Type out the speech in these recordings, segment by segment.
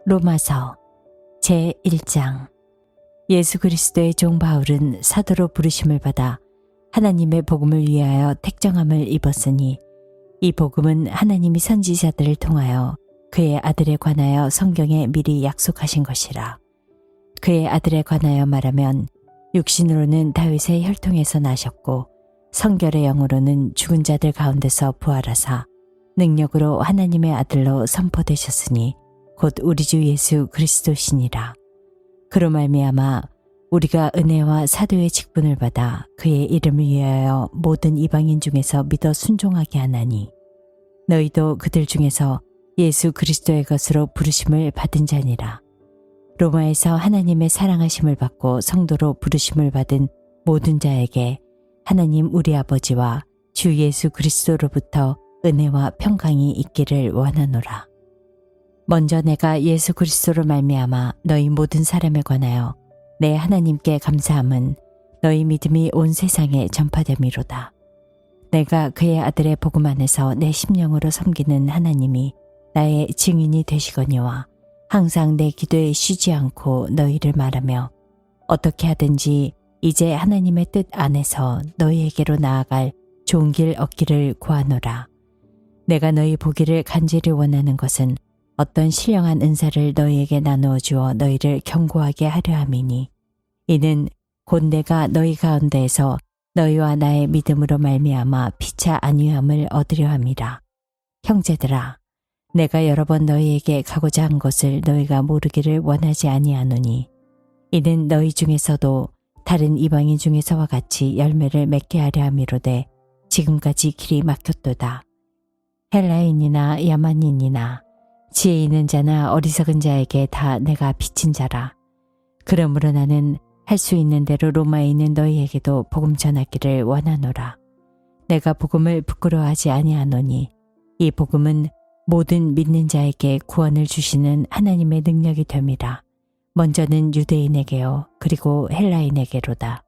로마서 제1장. 예수 그리스도의 종 바울은 사도로 부르심을 받아 하나님의 복음을 위하여 택정함을 입었으니 이 복음은 하나님이 선지자들을 통하여 그의 아들에 관하여 성경에 미리 약속하신 것이라. 그의 아들에 관하여 말하면 육신으로는 다윗의 혈통에서 나셨고 성결의 영으로는 죽은 자들 가운데서 부활하사 능력으로 하나님의 아들로 선포되셨으니 곧 우리 주 예수 그리스도시니라. 그로 말미암아 우리가 은혜와 사도의 직분을 받아 그의 이름을 위하여 모든 이방인 중에서 믿어 순종하게 하나니 너희도 그들 중에서 예수 그리스도의 것으로 부르심을 받은 자니라. 로마에서 하나님의 사랑하심을 받고 성도로 부르심을 받은 모든 자에게 하나님 우리 아버지와 주 예수 그리스도로부터 은혜와 평강이 있기를 원하노라. 먼저 내가 예수 그리스도로 말미암아 너희 모든 사람에 관하여 내 하나님께 감사함은 너희 믿음이 온 세상에 전파됨이로다. 내가 그의 아들의 복음 안에서 내 심령으로 섬기는 하나님이 나의 증인이 되시거니와 항상 내 기도에 쉬지 않고 너희를 말하며 어떻게 하든지 이제 하나님의 뜻 안에서 너희에게로 나아갈 좋은 길 얻기를 구하노라. 내가 너희 보기를 간절히 원하는 것은 어떤 신령한 은사를 너희에게 나누어 주어 너희를 견고하게 하려 함이니 이는 곧 내가 너희 가운데에서 너희와 나의 믿음으로 말미암아 피차 안위함을 얻으려 함이라. 형제들아, 내가 여러 번 너희에게 가고자 한 것을 너희가 모르기를 원하지 아니하노니 이는 너희 중에서도 다른 이방인 중에서와 같이 열매를 맺게 하려 함이로되 지금까지 길이 막혔도다. 헬라인이나 야만인이나 지혜 있는 자나 어리석은 자에게 다 내가 비친 자라. 그러므로 나는 할 수 있는 대로 로마에 있는 너희에게도 복음 전하기를 원하노라. 내가 복음을 부끄러워하지 아니하노니 이 복음은 모든 믿는 자에게 구원을 주시는 하나님의 능력이 됨이라. 먼저는 유대인에게요 그리고 헬라인에게로다.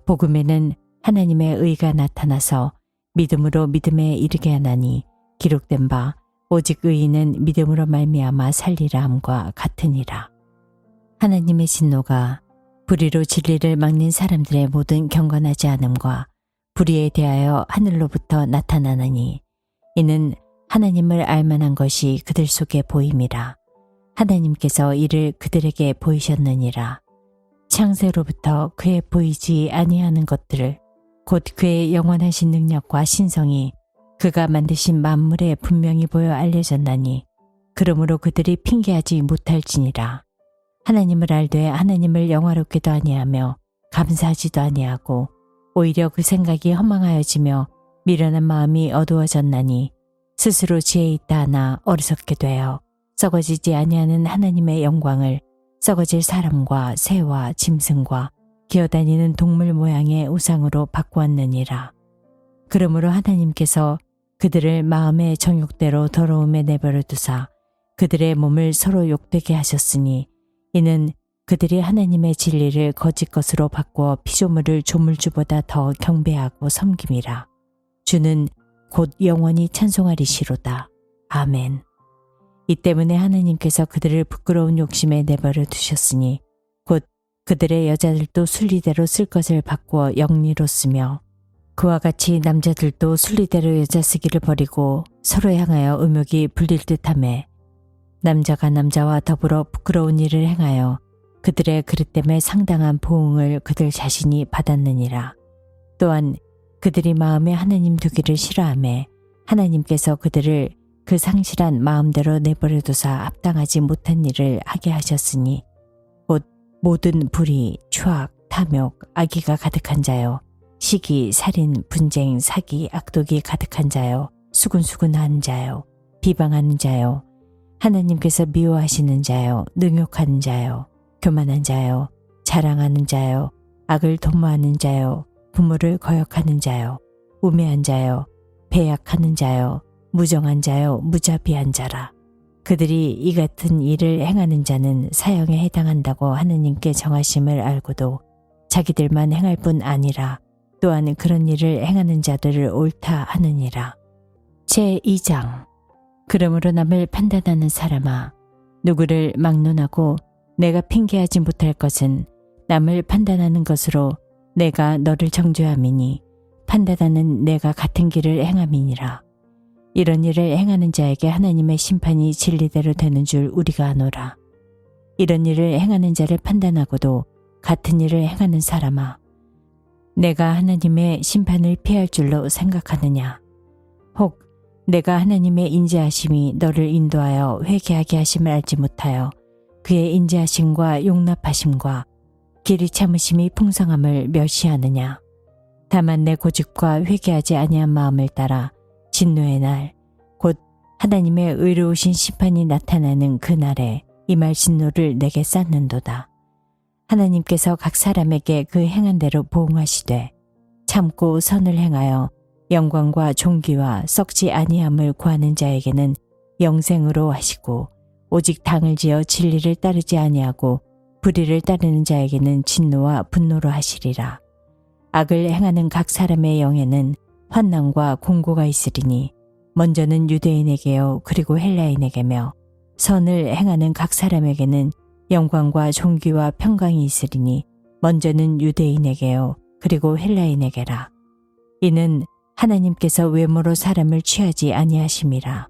복음에는 하나님의 의가 나타나서 믿음으로 믿음에 이르게 하나니 기록된 바 오직 의인은 믿음으로 말미암아 살리라 함과 같으니라. 하나님의 진노가 불의로 진리를 막는 사람들의 모든 경건하지 않음과 불의에 대하여 하늘로부터 나타나느니 이는 하나님을 알만한 것이 그들 속에 보임이라. 하나님께서 이를 그들에게 보이셨느니라. 창세로부터 그의 보이지 아니하는 것들을 곧 그의 영원하신 능력과 신성이 그가 만드신 만물에 분명히 보여 알려졌나니 그러므로 그들이 핑계하지 못할지니라. 하나님을 알되 하나님을 영화롭게도 아니하며 감사하지도 아니하고 오히려 그 생각이 허망하여지며 미련한 마음이 어두워졌나니 스스로 지혜 있다 하나 어리석게 되어 썩어지지 아니하는 하나님의 영광을 썩어질 사람과 새와 짐승과 기어다니는 동물 모양의 우상으로 바꾸었느니라. 그러므로 하나님께서 그들을 마음의 정욕대로 더러움에 내버려 두사 그들의 몸을 서로 욕되게 하셨으니 이는 그들이 하나님의 진리를 거짓 것으로 바꾸어 피조물을 조물주보다 더 경배하고 섬김이라. 주는 곧 영원히 찬송하리시로다. 아멘. 이 때문에 하나님께서 그들을 부끄러운 욕심에 내버려 두셨으니 곧 그들의 여자들도 순리대로 쓸 것을 바꾸어 영리로 쓰며 그와 같이 남자들도 순리대로 여자 쓰기를 버리고 서로 향하여 음욕이 불릴 듯하매 남자가 남자와 더불어 부끄러운 일을 행하여 그들의 그릇됨에 상당한 보응을 그들 자신이 받았느니라. 또한 그들이 마음에 하나님 두기를 싫어하매 하나님께서 그들을 그 상실한 마음대로 내버려 두사 합당하지 못한 일을 하게 하셨으니 곧 모든 불의, 추악, 탐욕, 악의가 가득한 자요 시기, 살인, 분쟁, 사기, 악독이 가득한 자요 수군수군한 자요 비방하는 자요 하나님께서 미워하시는 자요 능욕하는 자요 교만한 자요 자랑하는 자요 악을 도모하는 자요 부모를 거역하는 자요 우매한 자요 배약하는 자요 무정한 자요 무자비한 자라. 그들이 이 같은 일을 행하는 자는 사형에 해당한다고 하느님께 정하심을 알고도 자기들만 행할 뿐 아니라 또한 그런 일을 행하는 자들을 옳다 하느니라. 제2장. 그러므로 남을 판단하는 사람아, 누구를 막론하고 내가 핑계하지 못할 것은 남을 판단하는 것으로 내가 너를 정죄함이니 판단하는 내가 같은 길을 행함이니라. 이런 일을 행하는 자에게 하나님의 심판이 진리대로 되는 줄 우리가 아노라. 이런 일을 행하는 자를 판단하고도 같은 일을 행하는 사람아, 내가 하나님의 심판을 피할 줄로 생각하느냐? 혹 내가 하나님의 인자하심이 너를 인도하여 회개하게 하심을 알지 못하여 그의 인자하심과 용납하심과 길이 참으심이 풍성함을 멸시하느냐? 다만 내 고집과 회개하지 아니한 마음을 따라 진노의 날, 곧 하나님의 의로우신 심판이 나타나는 그 날에 임할 진노를 내게 쌓는도다. 하나님께서 각 사람에게 그 행한 대로 보응하시되 참고 선을 행하여 영광과 존귀와 썩지 아니함을 구하는 자에게는 영생으로 하시고, 오직 당을 지어 진리를 따르지 아니하고 불의를 따르는 자에게는 진노와 분노로 하시리라. 악을 행하는 각 사람의 영에는 환난과 공고가 있으리니 먼저는 유대인에게요 그리고 헬라인에게며, 선을 행하는 각 사람에게는 영광과 존귀와 평강이 있으리니 먼저는 유대인에게요 그리고 헬라인에게라. 이는 하나님께서 외모로 사람을 취하지 아니하심이라.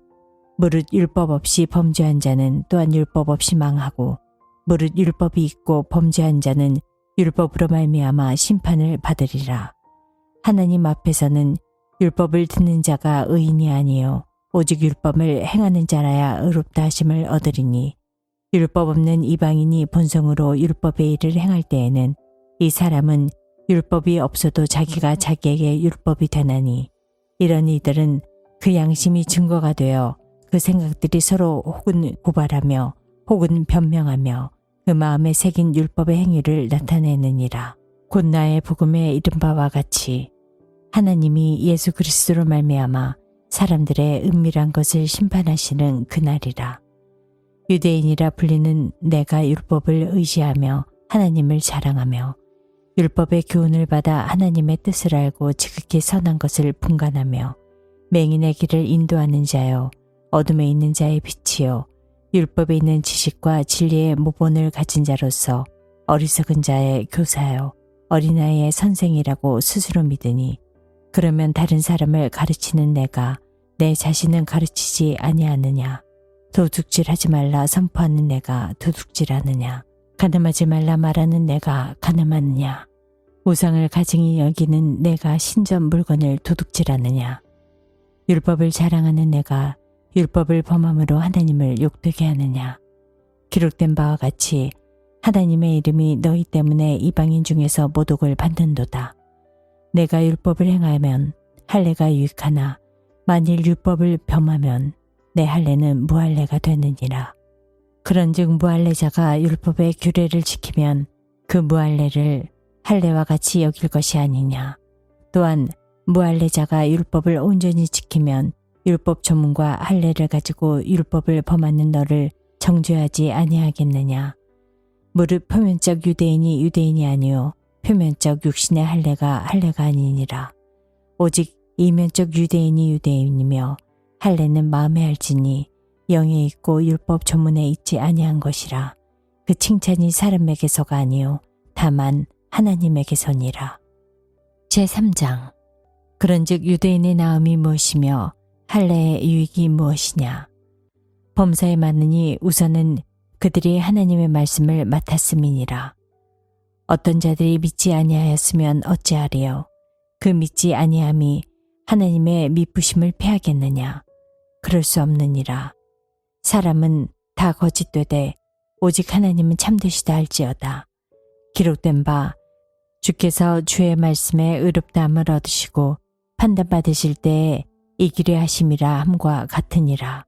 무릇 율법 없이 범죄한 자는 또한 율법 없이 망하고, 무릇 율법이 있고 범죄한 자는 율법으로 말미암아 심판을 받으리라. 하나님 앞에서는 율법을 듣는 자가 의인이 아니요 오직 율법을 행하는 자라야 의롭다 하심을 얻으리니, 율법 없는 이방인이 본성으로 율법의 일을 행할 때에는 이 사람은 율법이 없어도 자기가 자기에게 율법이 되나니, 이런 이들은 그 양심이 증거가 되어 그 생각들이 서로 혹은 고발하며 혹은 변명하며 그 마음에 새긴 율법의 행위를 나타내느니라. 곧 나의 복음에 이른 바와 같이 하나님이 예수 그리스도로 말미암아 사람들의 은밀한 것을 심판하시는 그날이라. 유대인이라 불리는 내가 율법을 의지하며 하나님을 자랑하며 율법의 교훈을 받아 하나님의 뜻을 알고 지극히 선한 것을 분간하며 맹인의 길을 인도하는 자요 어둠에 있는 자의 빛이요 율법에 있는 지식과 진리의 모본을 가진 자로서 어리석은 자의 교사요 어린아이의 선생이라고 스스로 믿으니, 그러면 다른 사람을 가르치는 내가 내 자신은 가르치지 아니하느냐? 도둑질하지 말라 선포하는 내가 도둑질하느냐? 가늠하지 말라 말하는 내가 가늠하느냐? 우상을 가증히 여기는 내가 신전 물건을 도둑질하느냐? 율법을 자랑하는 내가 율법을 범함으로 하나님을 욕되게 하느냐? 기록된 바와 같이 하나님의 이름이 너희 때문에 이방인 중에서 모독을 받는도다. 내가 율법을 행하면 할례가 유익하나 만일 율법을 범하면 내 할례는 무할례가 되느니라. 그런즉 무할례자가 율법의 규례를 지키면 그 무할례를 할례와 같이 여길 것이 아니냐. 또한 무할례자가 율법을 온전히 지키면 율법 조문과 할례를 가지고 율법을 범하는 너를 정죄하지 아니하겠느냐. 무릇 표면적 유대인이 유대인이 아니요 표면적 육신의 할례가 할례가 아니니라. 오직 이면적 유대인이 유대인이며 할례는 마음에 할지니 영에 있고 율법 조문에 있지 아니한 것이라. 그 칭찬이 사람에게서가 아니요 다만 하나님에게서니라. 제3장. 그런즉 유대인의 나음이 무엇이며 할례의 유익이 무엇이냐. 범사에 맞느니 우선은 그들이 하나님의 말씀을 맡았음이니라. 어떤 자들이 믿지 아니하였으면 어찌하리요. 그 믿지 아니함이 하나님의 미쁘심을 패하겠느냐. 그럴 수 없느니라. 사람은 다 거짓되되 오직 하나님은 참되시다 할지어다. 기록된 바 주께서 주의 말씀에 의롭다함을 얻으시고 판단받으실 때에 이기려 하심이라 함과 같으니라.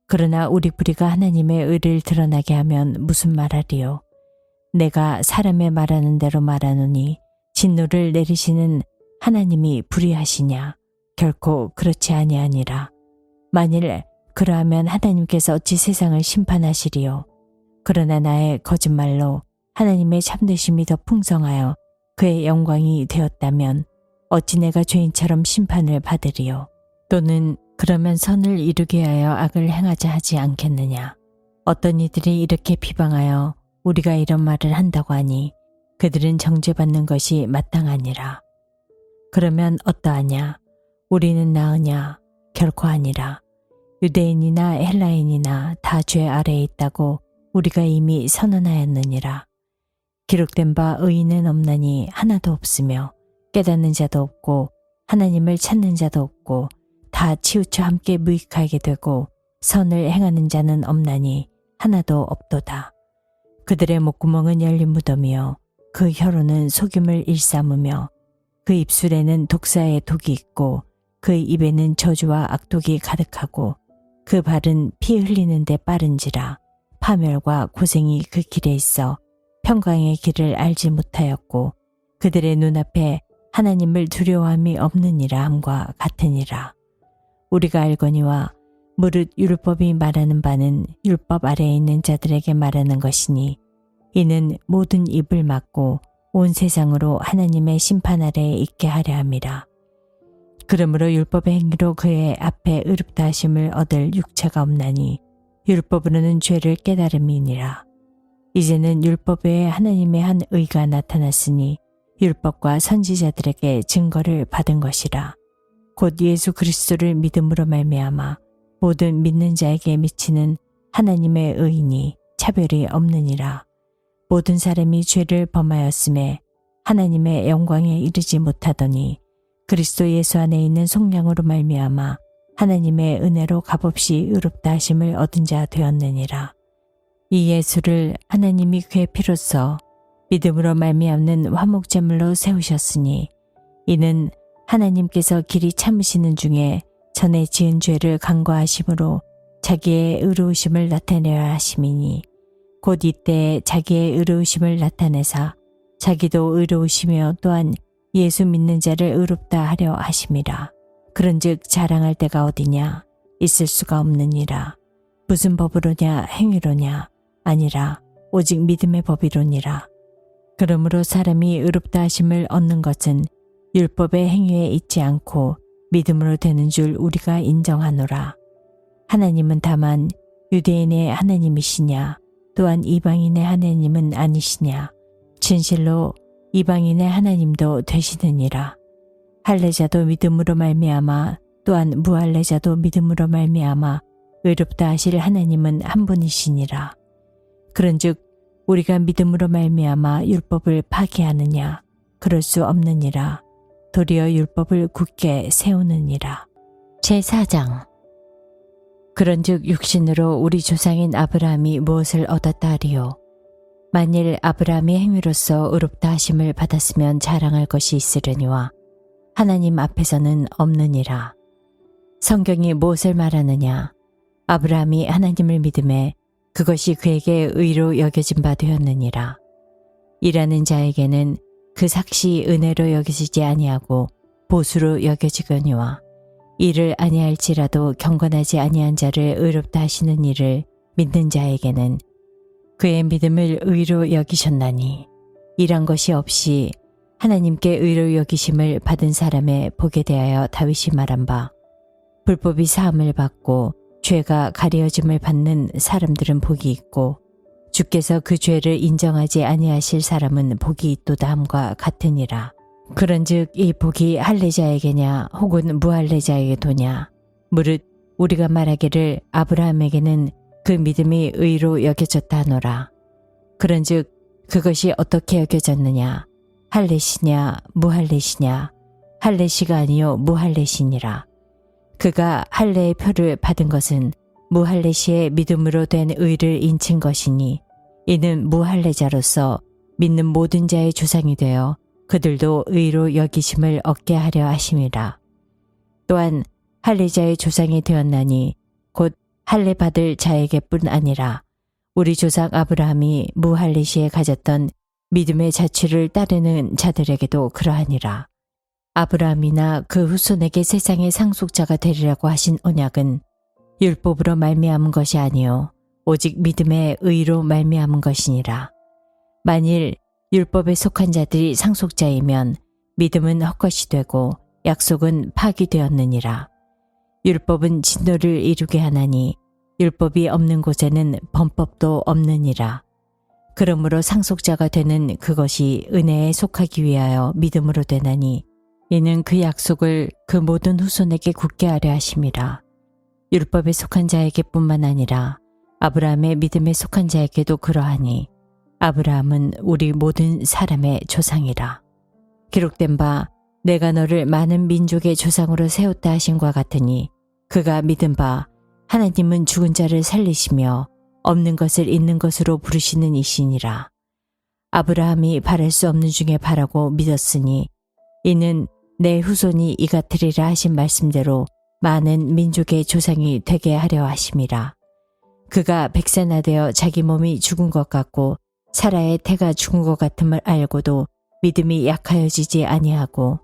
그러나 우리 불의가 하나님의 의를 드러나게 하면 무슨 말하리요. 내가 사람의 말하는 대로 말하노니 진노를 내리시는 하나님이 불의하시냐. 결코 그렇지 아니하니라. 만일 그러하면 하나님께서 어찌 세상을 심판하시리요. 그러나 나의 거짓말로 하나님의 참되심이 더 풍성하여 그의 영광이 되었다면 어찌 내가 죄인처럼 심판을 받으리요. 또는 그러면 선을 이루게 하여 악을 행하자 하지 않겠느냐. 어떤 이들이 이렇게 비방하여 우리가 이런 말을 한다고 하니 그들은 정죄받는 것이 마땅하니라. 그러면 어떠하냐? 우리는 나으냐? 결코 아니라. 유대인이나 헬라인이나 다 죄 아래에 있다고 우리가 이미 선언하였느니라. 기록된 바 의인은 없나니 하나도 없으며 깨닫는 자도 없고 하나님을 찾는 자도 없고 다 치우쳐 함께 무익하게 되고 선을 행하는 자는 없나니 하나도 없도다. 그들의 목구멍은 열린 무덤이요 그 혀로는 속임을 일삼으며 그 입술에는 독사의 독이 있고 그 입에는 저주와 악독이 가득하고 그 발은 피 흘리는 데 빠른지라. 파멸과 고생이 그 길에 있어 평강의 길을 알지 못하였고 그들의 눈앞에 하나님을 두려워함이 없느니라 함과 같으니라. 우리가 알거니와 무릇 율법이 말하는 바는 율법 아래에 있는 자들에게 말하는 것이니 이는 모든 입을 막고 온 세상으로 하나님의 심판 아래에 있게 하려 함이라. 그러므로 율법의 행위로 그의 앞에 의롭다 하심을 얻을 육체가 없나니 율법으로는 죄를 깨달음이니라. 이제는 율법 외에 하나님의 한 의가 나타났으니 율법과 선지자들에게 증거를 받은 것이라. 곧 예수 그리스도를 믿음으로 말미암아 모든 믿는 자에게 미치는 하나님의 의인이 차별이 없느니라. 모든 사람이 죄를 범하였음에 하나님의 영광에 이르지 못하더니 그리스도 예수 안에 있는 속량으로 말미암아 하나님의 은혜로 값없이 의롭다 하심을 얻은 자 되었느니라. 이 예수를 하나님이 그의 피로써 믿음으로 말미암는 화목제물로 세우셨으니 이는 하나님께서 길이 참으시는 중에 전에 지은 죄를 간과하심으로 자기의 의로우심을 나타내야 하심이니 곧 이때에 자기의 의로우심을 나타내사 자기도 의로우시며 또한 예수 믿는 자를 의롭다 하려 하심이라. 그런즉 자랑할 데가 어디냐? 있을 수가 없느니라. 무슨 법으로냐? 행위로냐? 아니라 오직 믿음의 법이로니라. 그러므로 사람이 의롭다 하심을 얻는 것은 율법의 행위에 있지 않고 믿음으로 되는 줄 우리가 인정하노라. 하나님은 다만 유대인의 하나님이시냐? 또한 이방인의 하나님은 아니시냐? 진실로 이방인의 하나님도 되시느니라. 할례자도 믿음으로 말미암아 또한 무할례자도 믿음으로 말미암아 의롭다 하실 하나님은 한 분이시니라. 그런즉 우리가 믿음으로 말미암아 율법을 파기하느냐? 그럴 수 없느니라. 도리어 율법을 굳게 세우느니라. 제4장. 그런즉 육신으로 우리 조상인 아브라함이 무엇을 얻었다 하리요? 만일 아브라함이 행위로서 의롭다 하심을 받았으면 자랑할 것이 있으려니와 하나님 앞에서는 없느니라. 성경이 무엇을 말하느냐? 아브라함이 하나님을 믿음에 그것이 그에게 의로 여겨진 바 되었느니라. 일하는 자에게는 그 삭시 은혜로 여겨지지 아니하고 보수로 여겨지거니와 이를 아니할지라도 경건하지 아니한 자를 의롭다 하시는 이를 믿는 자에게는 그의 믿음을 의로 여기셨나니 일한 것이 없이 하나님께 의로 여기심을 받은 사람의 복에 대하여 다윗이 말한 바 불법이 사함을 받고 죄가 가려짐을 받는 사람들은 복이 있고 주께서 그 죄를 인정하지 아니하실 사람은 복이 있도다 함과 같으니라. 그런즉 이 복이 할례자에게냐 혹은 무할례자에게 도냐? 무릇 우리가 말하기를 아브라함에게는 그 믿음이 의로 여겨졌다 하노라. 그런즉 그것이 어떻게 여겨졌느냐? 할례시냐 무할례시냐? 할례시가 아니요 무할례시니라. 그가 할례의 표를 받은 것은 무할례시의 믿음으로 된 의를 인친 것이니 이는 무할례자로서 믿는 모든 자의 조상이 되어 그들도 의로 여기심을 얻게 하려 하심이라. 또한 할례자의 조상이 되었나니 곧 할례 받을 자에게뿐 아니라 우리 조상 아브라함이 무할례시에 가졌던 믿음의 자취를 따르는 자들에게도 그러하니라. 아브라함이나 그 후손에게 세상의 상속자가 되리라고 하신 언약은 율법으로 말미암은 것이 아니요 오직 믿음의 의로 말미암은 것이니라. 만일 율법에 속한 자들이 상속자이면 믿음은 헛것이 되고 약속은 파기되었느니라. 율법은 진노를 이루게 하나니 율법이 없는 곳에는 범법도 없느니라. 그러므로 상속자가 되는 그것이 은혜에 속하기 위하여 믿음으로 되나니 이는 그 약속을 그 모든 후손에게 굳게 하려 하심이라. 율법에 속한 자에게뿐만 아니라 아브라함의 믿음에 속한 자에게도 그러하니 아브라함은 우리 모든 사람의 조상이라. 기록된 바 내가 너를 많은 민족의 조상으로 세웠다 하신과 같으니 그가 믿은 바 하나님은 죽은 자를 살리시며 없는 것을 있는 것으로 부르시는 이시니라. 아브라함이 바랄 수 없는 중에 바라고 믿었으니 이는 내 후손이 이 같으리라 하신 말씀대로 많은 민족의 조상이 되게 하려 하심이라. 그가 백세나되어 자기 몸이 죽은 것 같고 사라의 태가 죽은 것 같음을 알고도 믿음이 약하여지지 아니하고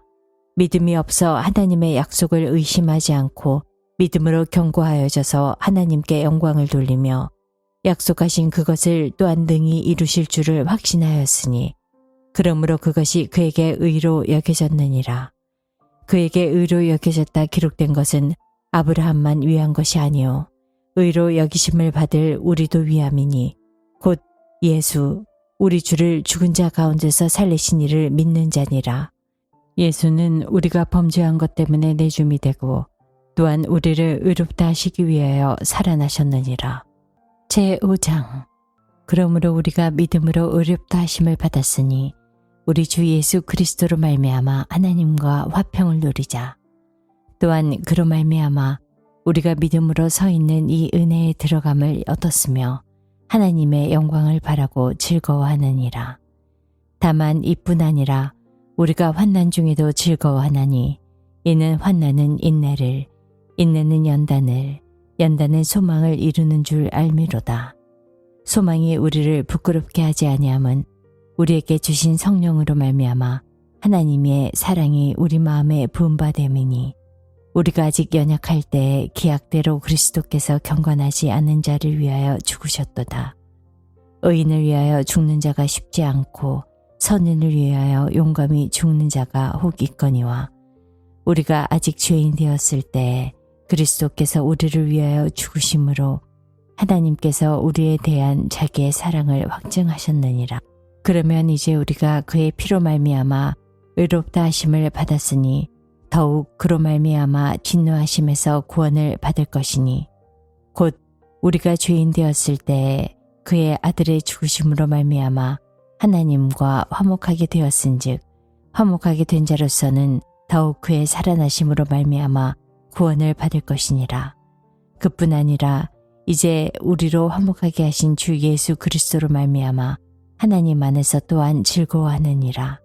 믿음이 없어 하나님의 약속을 의심하지 않고 믿음으로 견고하여져서 하나님께 영광을 돌리며 약속하신 그것을 또한 능히 이루실 줄을 확신하였으니 그러므로 그것이 그에게 의로 여겨졌느니라. 그에게 의로 여겨졌다 기록된 것은 아브라함만 위한 것이 아니요 의로 여기심을 받을 우리도 위함이니 곧 예수 우리 주를 죽은 자 가운데서 살리신 이를 믿는 자니라. 예수는 우리가 범죄한 것 때문에 내줌이 되고 또한 우리를 의롭다 하시기 위하여 살아나셨느니라. 제5장 그러므로 우리가 믿음으로 의롭다 하심을 받았으니 우리 주 예수 그리스도로 말미암아 하나님과 화평을 누리자. 또한 그로 말미암아 우리가 믿음으로 서 있는 이 은혜에 들어감을 얻었으며 하나님의 영광을 바라고 즐거워하느니라. 다만 이뿐 아니라 우리가 환난 중에도 즐거워하나니 이는 환난은 인내를 인내는 연단을 연단은 소망을 이루는 줄 알미로다. 소망이 우리를 부끄럽게 하지 아니함은 우리에게 주신 성령으로 말미암아 하나님의 사랑이 우리 마음에 부음받음이니 우리가 아직 연약할 때에 기약대로 그리스도께서 경건하지 않은 자를 위하여 죽으셨도다. 의인을 위하여 죽는 자가 쉽지 않고 선인을 위하여 용감히 죽는 자가 혹 있거니와 우리가 아직 죄인 되었을 때에 그리스도께서 우리를 위하여 죽으심으로 하나님께서 우리에 대한 자기의 사랑을 확증하셨느니라. 그러면 이제 우리가 그의 피로 말미암아 의롭다 하심을 받았으니 더욱 그로 말미암아 진노하심에서 구원을 받을 것이니 곧 우리가 죄인 되었을 때에 그의 아들의 죽으심으로 말미암아 하나님과 화목하게 되었은즉 화목하게 된 자로서는 더욱 그의 살아나심으로 말미암아 구원을 받을 것이니라. 그뿐 아니라 이제 우리로 화목하게 하신 주 예수 그리스도로 말미암아 하나님 안에서 또한 즐거워하느니라.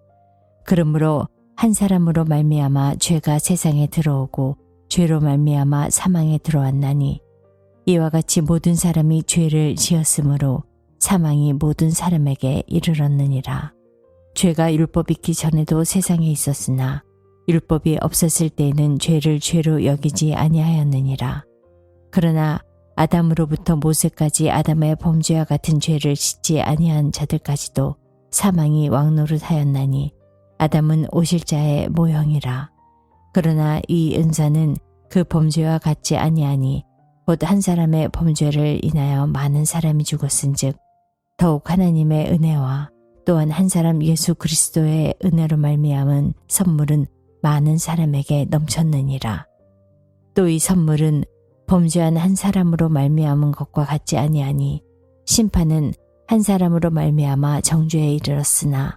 그러므로 한 사람으로 말미암아 죄가 세상에 들어오고 죄로 말미암아 사망에 들어왔나니 이와 같이 모든 사람이 죄를 지었으므로 사망이 모든 사람에게 이르렀느니라. 죄가 율법 있기 전에도 세상에 있었으나 율법이 없었을 때에는 죄를 죄로 여기지 아니하였느니라. 그러나 아담으로부터 모세까지 아담의 범죄와 같은 죄를 씻지 아니한 자들까지도 사망이 왕노릇하였나니 아담은 오실 자의 모형이라. 그러나 이 은사는 그 범죄와 같지 아니하니 곧 한 사람의 범죄를 인하여 많은 사람이 죽었은즉 더욱 하나님의 은혜와 또한 한 사람 예수 그리스도의 은혜로 말미암은 선물은 많은 사람에게 넘쳤느니라. 또 이 선물은 범죄한 한 사람으로 말미암은 것과 같지 아니하니 심판은 한 사람으로 말미암아 정죄에 이르렀으나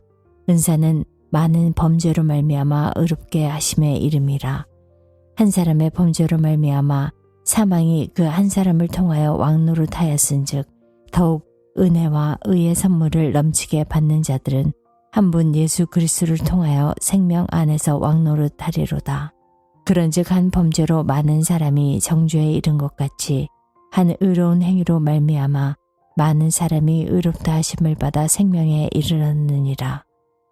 은사는 많은 범죄로 말미암아 의롭게 하심의 이름이라. 한 사람의 범죄로 말미암아 사망이 그 한 사람을 통하여 왕노릇하였은즉 더욱 은혜와 의의 선물을 넘치게 받는 자들은 한 분 예수 그리스도를 통하여 생명 안에서 왕노릇하리로다. 그런즉 한 범죄로 많은 사람이 정죄에 이른 것 같이 한 의로운 행위로 말미암아 많은 사람이 의롭다 하심을 받아 생명에 이르렀느니라.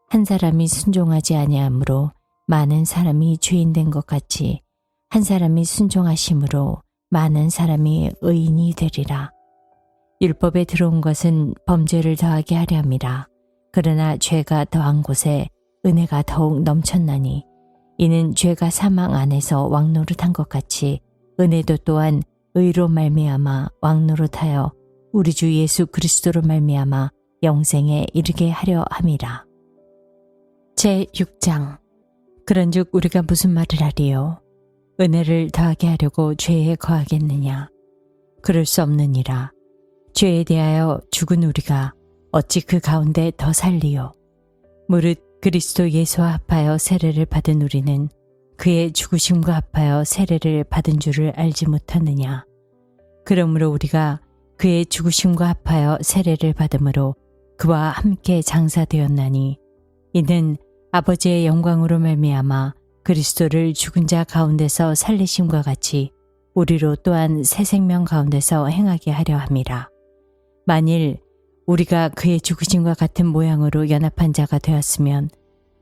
한 사람이 순종하지 아니하므로 많은 사람이 죄인 된 것 같이 한 사람이 순종하심으로 많은 사람이 의인이 되리라. 율법에 들어온 것은 범죄를 더하게 하려 함이라. 그러나 죄가 더한 곳에 은혜가 더욱 넘쳤나니 이는 죄가 사망 안에서 왕노릇한 것 같이 은혜도 또한 의로 말미암아 왕노릇하여 우리 주 예수 그리스도로 말미암아 영생에 이르게 하려 함이라. 제6장. 그런즉 우리가 무슨 말을 하리요? 은혜를 더하게 하려고 죄에 거하겠느냐? 그럴 수 없느니라. 죄에 대하여 죽은 우리가 어찌 그 가운데 더 살리요? 무릇 그리스도 예수와 합하여 세례를 받은 우리는 그의 죽으심과 합하여 세례를 받은 줄을 알지 못하느냐? 그러므로 우리가 그의 죽으심과 합하여 세례를 받음으로 그와 함께 장사되었나니 이는 아버지의 영광으로 말미암아 그리스도를 죽은 자 가운데서 살리심과 같이 우리로 또한 새 생명 가운데서 행하게 하려 함이라. 만일 우리가 그의 죽으심과 같은 모양으로 연합한 자가 되었으면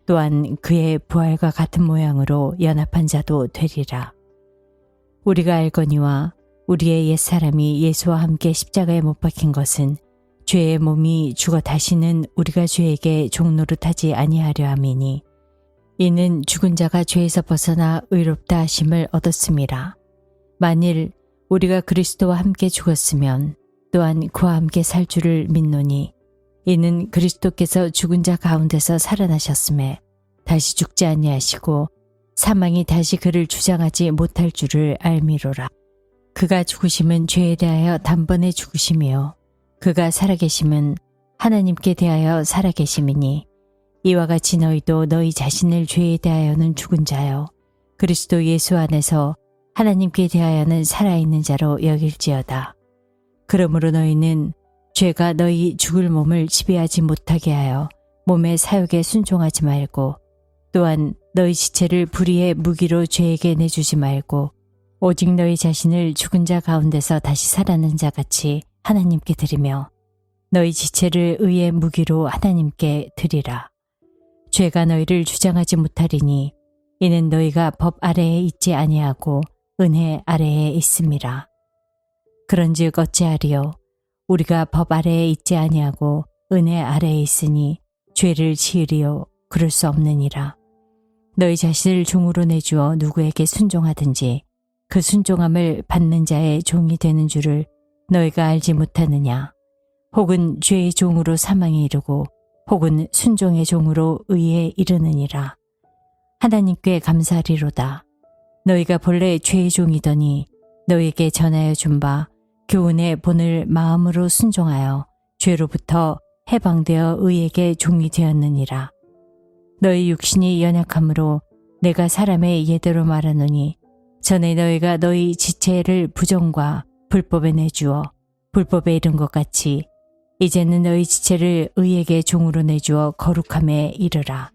또한 그의 부활과 같은 모양으로 연합한 자도 되리라. 우리가 알거니와 우리의 옛사람이 예수와 함께 십자가에 못 박힌 것은 죄의 몸이 죽어 다시는 우리가 죄에게 종노릇하지 아니하려 함이니 이는 죽은 자가 죄에서 벗어나 의롭다 하심을 얻었음이라. 만일 우리가 그리스도와 함께 죽었으면 또한 그와 함께 살 줄을 믿노니 이는 그리스도께서 죽은 자 가운데서 살아나셨음에 다시 죽지 아니하시고 사망이 다시 그를 주장하지 못할 줄을 알미로라. 그가 죽으심은 죄에 대하여 단번에 죽으심이요 그가 살아계심은 하나님께 대하여 살아계심이니 이와 같이 너희도 너희 자신을 죄에 대하여는 죽은 자요 그리스도 예수 안에서 하나님께 대하여는 살아있는 자로 여길지어다. 그러므로 너희는 죄가 너희 죽을 몸을 지배하지 못하게 하여 몸의 사욕에 순종하지 말고 또한 너희 지체를 불의의 무기로 죄에게 내주지 말고 오직 너희 자신을 죽은 자 가운데서 다시 살아난 자 같이 하나님께 드리며 너희 지체를 의의 무기로 하나님께 드리라. 죄가 너희를 주장하지 못하리니 이는 너희가 법 아래에 있지 아니하고 은혜 아래에 있음이라. 그런즉 어찌하리요? 우리가 법 아래에 있지 아니하고 은혜 아래에 있으니 죄를 지으리요? 그럴 수 없느니라. 너희 자신을 종으로 내주어 누구에게 순종하든지 그 순종함을 받는 자의 종이 되는 줄을 너희가 알지 못하느냐? 혹은 죄의 종으로 사망에 이르고 혹은 순종의 종으로 의에 이르느니라. 하나님께 감사하리로다. 너희가 본래 죄의 종이더니 너희에게 전하여 준 바 교훈의 본을 마음으로 순종하여 죄로부터 해방되어 의에게 종이 되었느니라. 너희 육신이 연약함으로 내가 사람의 예대로 말하노니 전에 너희가 너희 지체를 부정과 불법에 내주어 불법에 이른 것 같이 이제는 너희 지체를 의에게 종으로 내주어 거룩함에 이르라.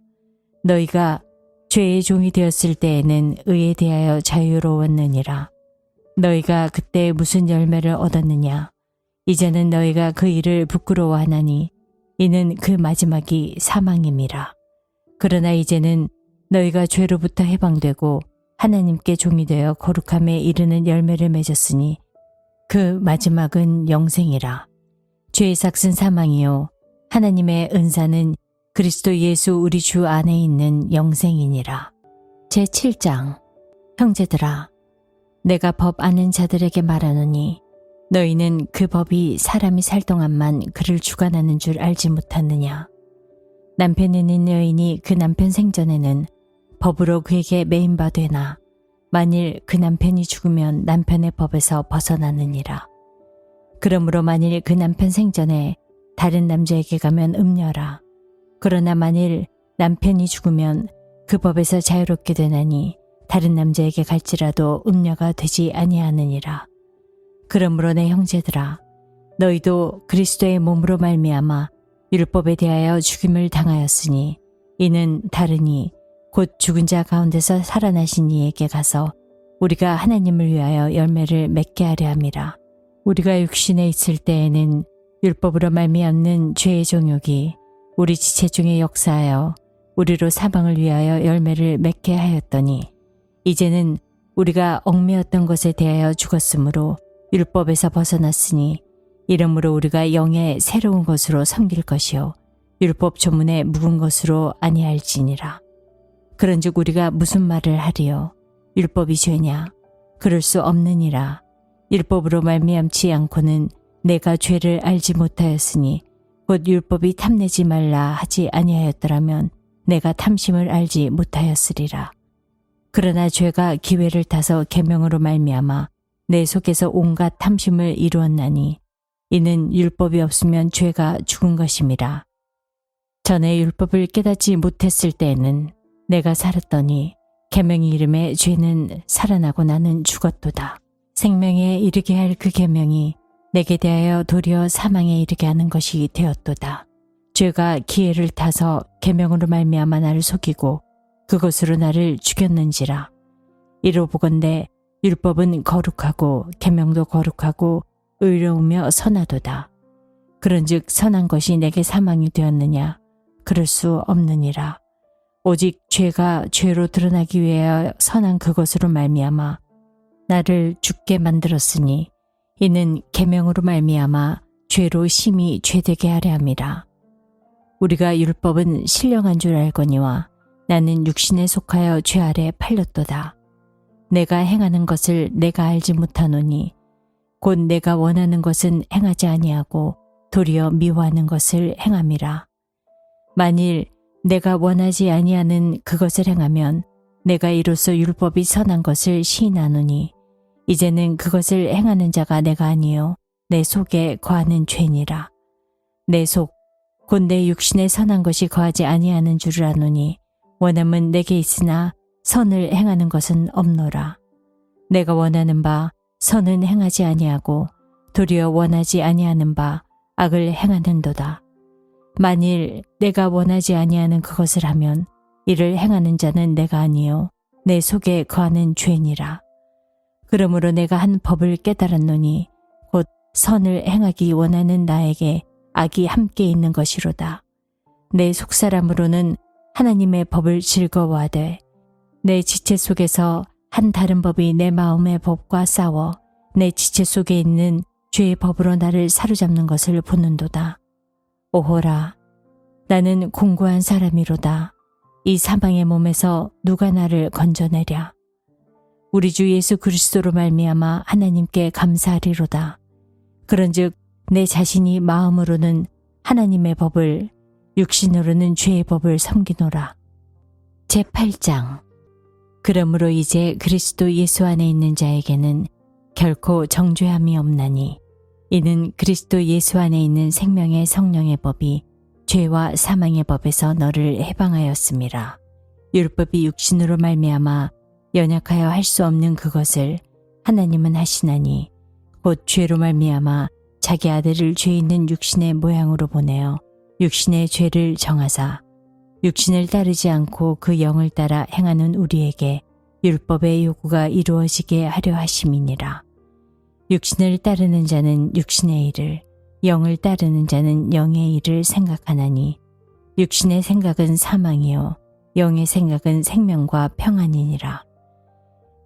너희가 죄의 종이 되었을 때에는 의에 대하여 자유로웠느니라. 너희가 그때 무슨 열매를 얻었느냐? 이제는 너희가 그 일을 부끄러워하나니 이는 그 마지막이 사망임이라. 그러나 이제는 너희가 죄로부터 해방되고 하나님께 종이 되어 거룩함에 이르는 열매를 맺었으니 그 마지막은 영생이라. 죄의 삭은 사망이요 하나님의 은사는 그리스도 예수 우리 주 안에 있는 영생이니라. 제7장. 형제들아, 내가 법 아는 자들에게 말하노니 너희는 그 법이 사람이 살 동안만 그를 주관하는 줄 알지 못하느냐? 남편 있는 여인이 그 남편 생전에는 법으로 그에게 매인 바 되나 만일 그 남편이 죽으면 남편의 법에서 벗어나느니라. 그러므로 만일 그 남편 생전에 다른 남자에게 가면 음녀라. 그러나 만일 남편이 죽으면 그 법에서 자유롭게 되나니 다른 남자에게 갈지라도 음녀가 되지 아니하느니라. 그러므로 내 형제들아, 너희도 그리스도의 몸으로 말미암아 율법에 대하여 죽임을 당하였으니 이는 다르니 곧 죽은 자 가운데서 살아나신 이에게 가서 우리가 하나님을 위하여 열매를 맺게 하려 함이라. 우리가 육신에 있을 때에는 율법으로 말미암는 죄의 정욕이 우리 지체 중에 역사하여 우리로 사방을 위하여 열매를 맺게 하였더니 이제는 우리가 얽매였던 것에 대하여 죽었으므로 율법에서 벗어났으니 이러므로 우리가 영의 새로운 것으로 섬길 것이요 율법 조문에 묵은 것으로 아니할지니라. 그런즉 우리가 무슨 말을 하리요? 율법이 죄냐? 그럴 수 없느니라. 율법으로 말미암지 않고는 내가 죄를 알지 못하였으니 곧 율법이 탐내지 말라 하지 아니하였더라면 내가 탐심을 알지 못하였으리라. 그러나 죄가 기회를 타서 계명으로 말미암아 내 속에서 온갖 탐심을 이루었나니 이는 율법이 없으면 죄가 죽은 것임이라. 전에 율법을 깨닫지 못했을 때에는 내가 살았더니 계명이 이름에 죄는 살아나고 나는 죽었도다. 생명에 이르게 할 그 계명이 내게 대하여 도리어 사망에 이르게 하는 것이 되었도다. 죄가 기회를 타서 계명으로 말미암아 나를 속이고 그것으로 나를 죽였는지라. 이로 보건대 율법은 거룩하고 계명도 거룩하고 의로우며 선하도다. 그런즉 선한 것이 내게 사망이 되었느냐? 그럴 수 없느니라. 오직 죄가 죄로 드러나기 위하여 선한 그것으로 말미암아 나를 죽게 만들었으니 이는 계명으로 말미암아 죄로 심히 죄되게 하려 함이라. 우리가 율법은 신령한 줄 알거니와 나는 육신에 속하여 죄 아래 팔렸도다. 내가 행하는 것을 내가 알지 못하노니 곧 내가 원하는 것은 행하지 아니하고 도리어 미워하는 것을 행함이라. 만일 내가 원하지 아니하는 그것을 행하면 내가 이로써 율법이 선한 것을 시인하노니 이제는 그것을 행하는 자가 내가 아니요 내 속에 거하는 죄니라. 내 속 곧 내 육신에 선한 것이 거하지 아니하는 줄을 아노니 원함은 내게 있으나 선을 행하는 것은 없노라. 내가 원하는 바 선은 행하지 아니하고 도리어 원하지 아니하는 바 악을 행하는도다. 만일 내가 원하지 아니하는 그것을 하면 이를 행하는 자는 내가 아니요 내 속에 거하는 죄니라. 그러므로 내가 한 법을 깨달았노니 곧 선을 행하기 원하는 나에게 악이 함께 있는 것이로다. 내 속사람으로는 하나님의 법을 즐거워하되 내 지체 속에서 한 다른 법이 내 마음의 법과 싸워 내 지체 속에 있는 죄의 법으로 나를 사로잡는 것을 보는도다. 오호라, 나는 공고한 사람이로다. 이 사망의 몸에서 누가 나를 건져내랴. 우리 주 예수 그리스도로 말미암아 하나님께 감사하리로다. 그런즉 내 자신이 마음으로는 하나님의 법을 육신으로는 죄의 법을 섬기노라. 제8장. 그러므로 이제 그리스도 예수 안에 있는 자에게는 결코 정죄함이 없나니 이는 그리스도 예수 안에 있는 생명의 성령의 법이 죄와 사망의 법에서 너를 해방하였음이라. 율법이 육신으로 말미암아 연약하여 할 수 없는 그것을 하나님은 하시나니 곧 죄로 말미암아 자기 아들을 죄 있는 육신의 모양으로 보내어 육신의 죄를 정하사 육신을 따르지 않고 그 영을 따라 행하는 우리에게 율법의 요구가 이루어지게 하려 하심이니라. 육신을 따르는 자는 육신의 일을, 영을 따르는 자는 영의 일을 생각하나니 육신의 생각은 사망이요 영의 생각은 생명과 평안이니라.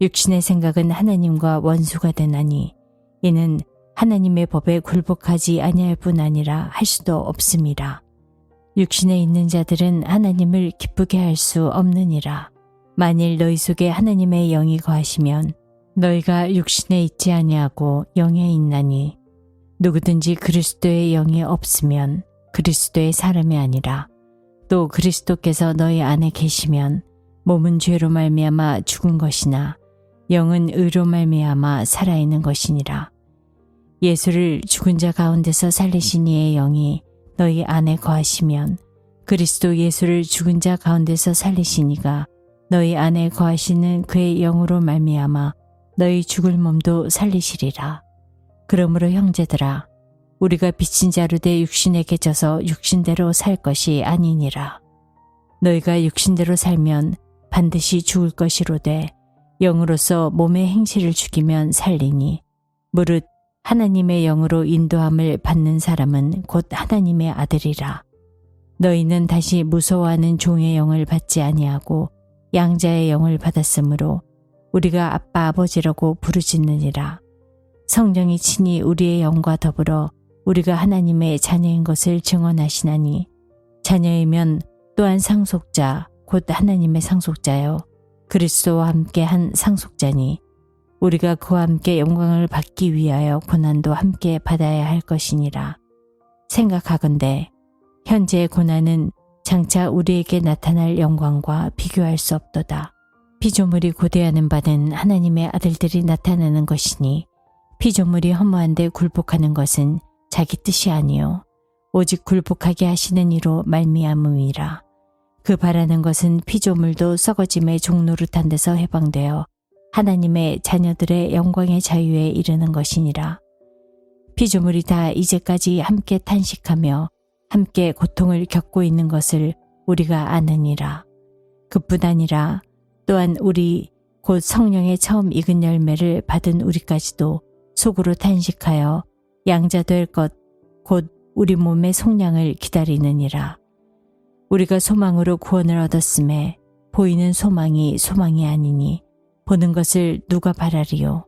육신의 생각은 하나님과 원수가 되나니 이는 하나님의 법에 굴복하지 아니할 뿐 아니라 할 수도 없음이라. 육신에 있는 자들은 하나님을 기쁘게 할 수 없느니라. 만일 너희 속에 하나님의 영이 거하시면 너희가 육신에 있지 아니하고 영에 있나니 누구든지 그리스도의 영이 없으면 그리스도의 사람이 아니라. 또 그리스도께서 너희 안에 계시면 몸은 죄로 말미암아 죽은 것이나 영은 의로 말미암아 살아있는 것이니라. 예수를 죽은 자 가운데서 살리신 이의 영이 너희 안에 거하시면 그리스도 예수를 죽은 자 가운데서 살리신 이가 너희 안에 거하시는 그의 영으로 말미암아 너희 죽을 몸도 살리시리라. 그러므로 형제들아, 우리가 빚진 자로 돼 육신에게 져서 육신대로 살 것이 아니니라. 너희가 육신대로 살면 반드시 죽을 것이로되 영으로서 몸의 행실을 죽이면 살리니 무릇 하나님의 영으로 인도함을 받는 사람은 곧 하나님의 아들이라. 너희는 다시 무서워하는 종의 영을 받지 아니하고 양자의 영을 받았으므로 우리가 아빠 아버지라고 부르짖느니라. 성령이 친히 우리의 영과 더불어 우리가 하나님의 자녀인 것을 증언하시나니 자녀이면 또한 상속자 곧 하나님의 상속자요 그리스도와 함께 한 상속자니 우리가 그와 함께 영광을 받기 위하여 고난도 함께 받아야 할 것이니라. 생각하건대 현재의 고난은 장차 우리에게 나타날 영광과 비교할 수 없도다. 피조물이 고대하는 바는 하나님의 아들들이 나타나는 것이니 피조물이 허무한데 굴복하는 것은 자기 뜻이 아니요 오직 굴복하게 하시는 이로 말미암음이라. 그 바라는 것은 피조물도 썩어짐의 종노릇한 데서 해방되어 하나님의 자녀들의 영광의 자유에 이르는 것이니라. 피조물이 다 이제까지 함께 탄식하며 함께 고통을 겪고 있는 것을 우리가 아느니라. 그뿐 아니라 또한 우리 곧 성령의 처음 익은 열매를 받은 우리까지도 속으로 탄식하여 양자 될 것 곧 우리 몸의 속량을 기다리느니라. 우리가 소망으로 구원을 얻었음에 보이는 소망이 소망이 아니니 보는 것을 누가 바라리요.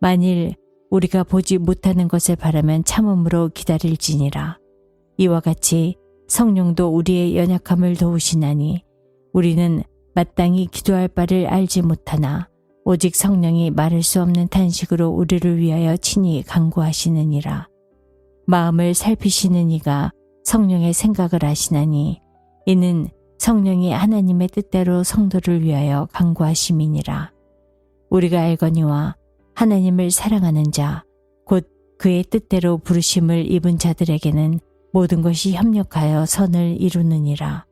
만일 우리가 보지 못하는 것을 바라면 참음으로 기다릴지니라. 이와 같이 성령도 우리의 연약함을 도우시나니 우리는 마땅히 기도할 바를 알지 못하나 오직 성령이 말할 수 없는 탄식으로 우리를 위하여 친히 간구하시느니라. 마음을 살피시는 이가 성령의 생각을 아시나니 이는 성령이 하나님의 뜻대로 성도를 위하여 간구하심이니라. 우리가 알거니와 하나님을 사랑하는 자, 곧 그의 뜻대로 부르심을 입은 자들에게는 모든 것이 협력하여 선을 이루느니라.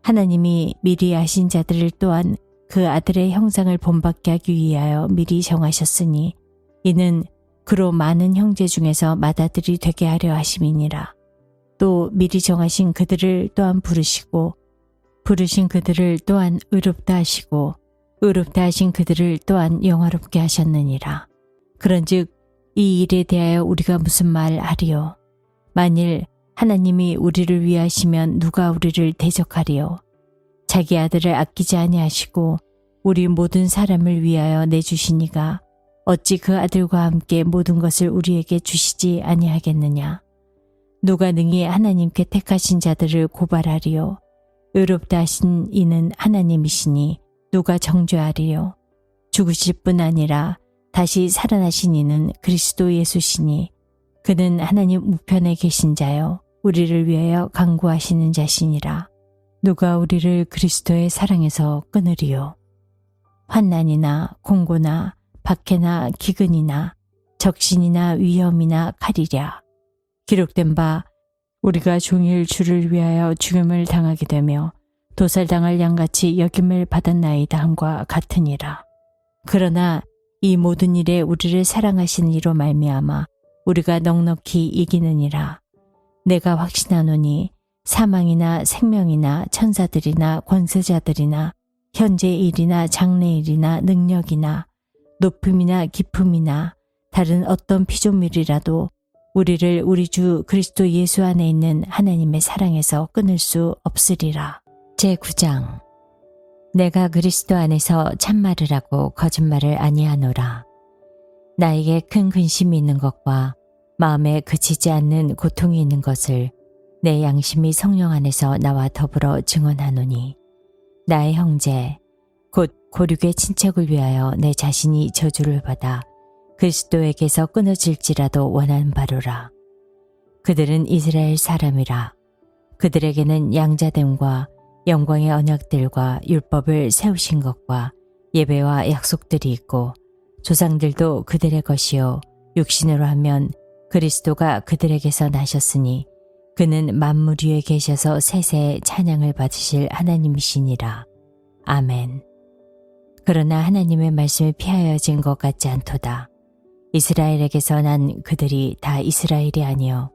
하나님이 미리 아신 자들을 또한 그 아들의 형상을 본받게 하기 위하여 미리 정하셨으니 이는 그로 많은 형제 중에서 맏아들이 되게 하려 하심이니라. 또 미리 정하신 그들을 또한 부르시고 부르신 그들을 또한 의롭다 하시고 의롭다 하신 그들을 또한 영화롭게 하셨느니라. 그런즉 이 일에 대하여 우리가 무슨 말 하리요? 만일 하나님이 우리를 위하시면 누가 우리를 대적하리요? 자기 아들을 아끼지 아니하시고 우리 모든 사람을 위하여 내주시니가 어찌 그 아들과 함께 모든 것을 우리에게 주시지 아니하겠느냐? 누가 능히 하나님께 택하신 자들을 고발하리요? 의롭다 하신 이는 하나님이시니 누가 정죄하리요? 죽으실 뿐 아니라 다시 살아나신 이는 그리스도 예수시니 그는 하나님 우편에 계신 자요 우리를 위하여 간구하시는 자시니라. 누가 우리를 그리스도의 사랑에서 끊으리요? 환난이나 공고나 박해나 기근이나 적신이나 위험이나 칼이랴. 기록된 바 우리가 종일 주를 위하여 죽임을 당하게 되며 도살당할 양같이 여김을 받았나이다 함과 같으니라. 그러나 이 모든 일에 우리를 사랑하시는 이로 말미암아 우리가 넉넉히 이기느니라. 내가 확신하노니 사망이나 생명이나 천사들이나 권세자들이나 현재 일이나 장래 일이나 능력이나 높음이나 깊음이나 다른 어떤 피조물이라도 우리를 우리 주 그리스도 예수 안에 있는 하나님의 사랑에서 끊을 수 없으리라. 제9장 내가 그리스도 안에서 참말을 하고 거짓말을 아니하노라. 나에게 큰 근심이 있는 것과 마음에 그치지 않는 고통이 있는 것을 내 양심이 성령 안에서 나와 더불어 증언하노니 나의 형제 곧 고륙의 친척을 위하여 내 자신이 저주를 받아 그리스도에게서 끊어질지라도 원하는 바로라. 그들은 이스라엘 사람이라. 그들에게는 양자됨과 영광의 언약들과 율법을 세우신 것과 예배와 약속들이 있고 조상들도 그들의 것이요 육신으로 하면 그리스도가 그들에게서 나셨으니 그는 만물 위에 계셔서 세세에 찬양을 받으실 하나님이시니라. 아멘. 그러나 하나님의 말씀을 피하여진 것 같지 않도다. 이스라엘에게서 난 그들이 다 이스라엘이 아니요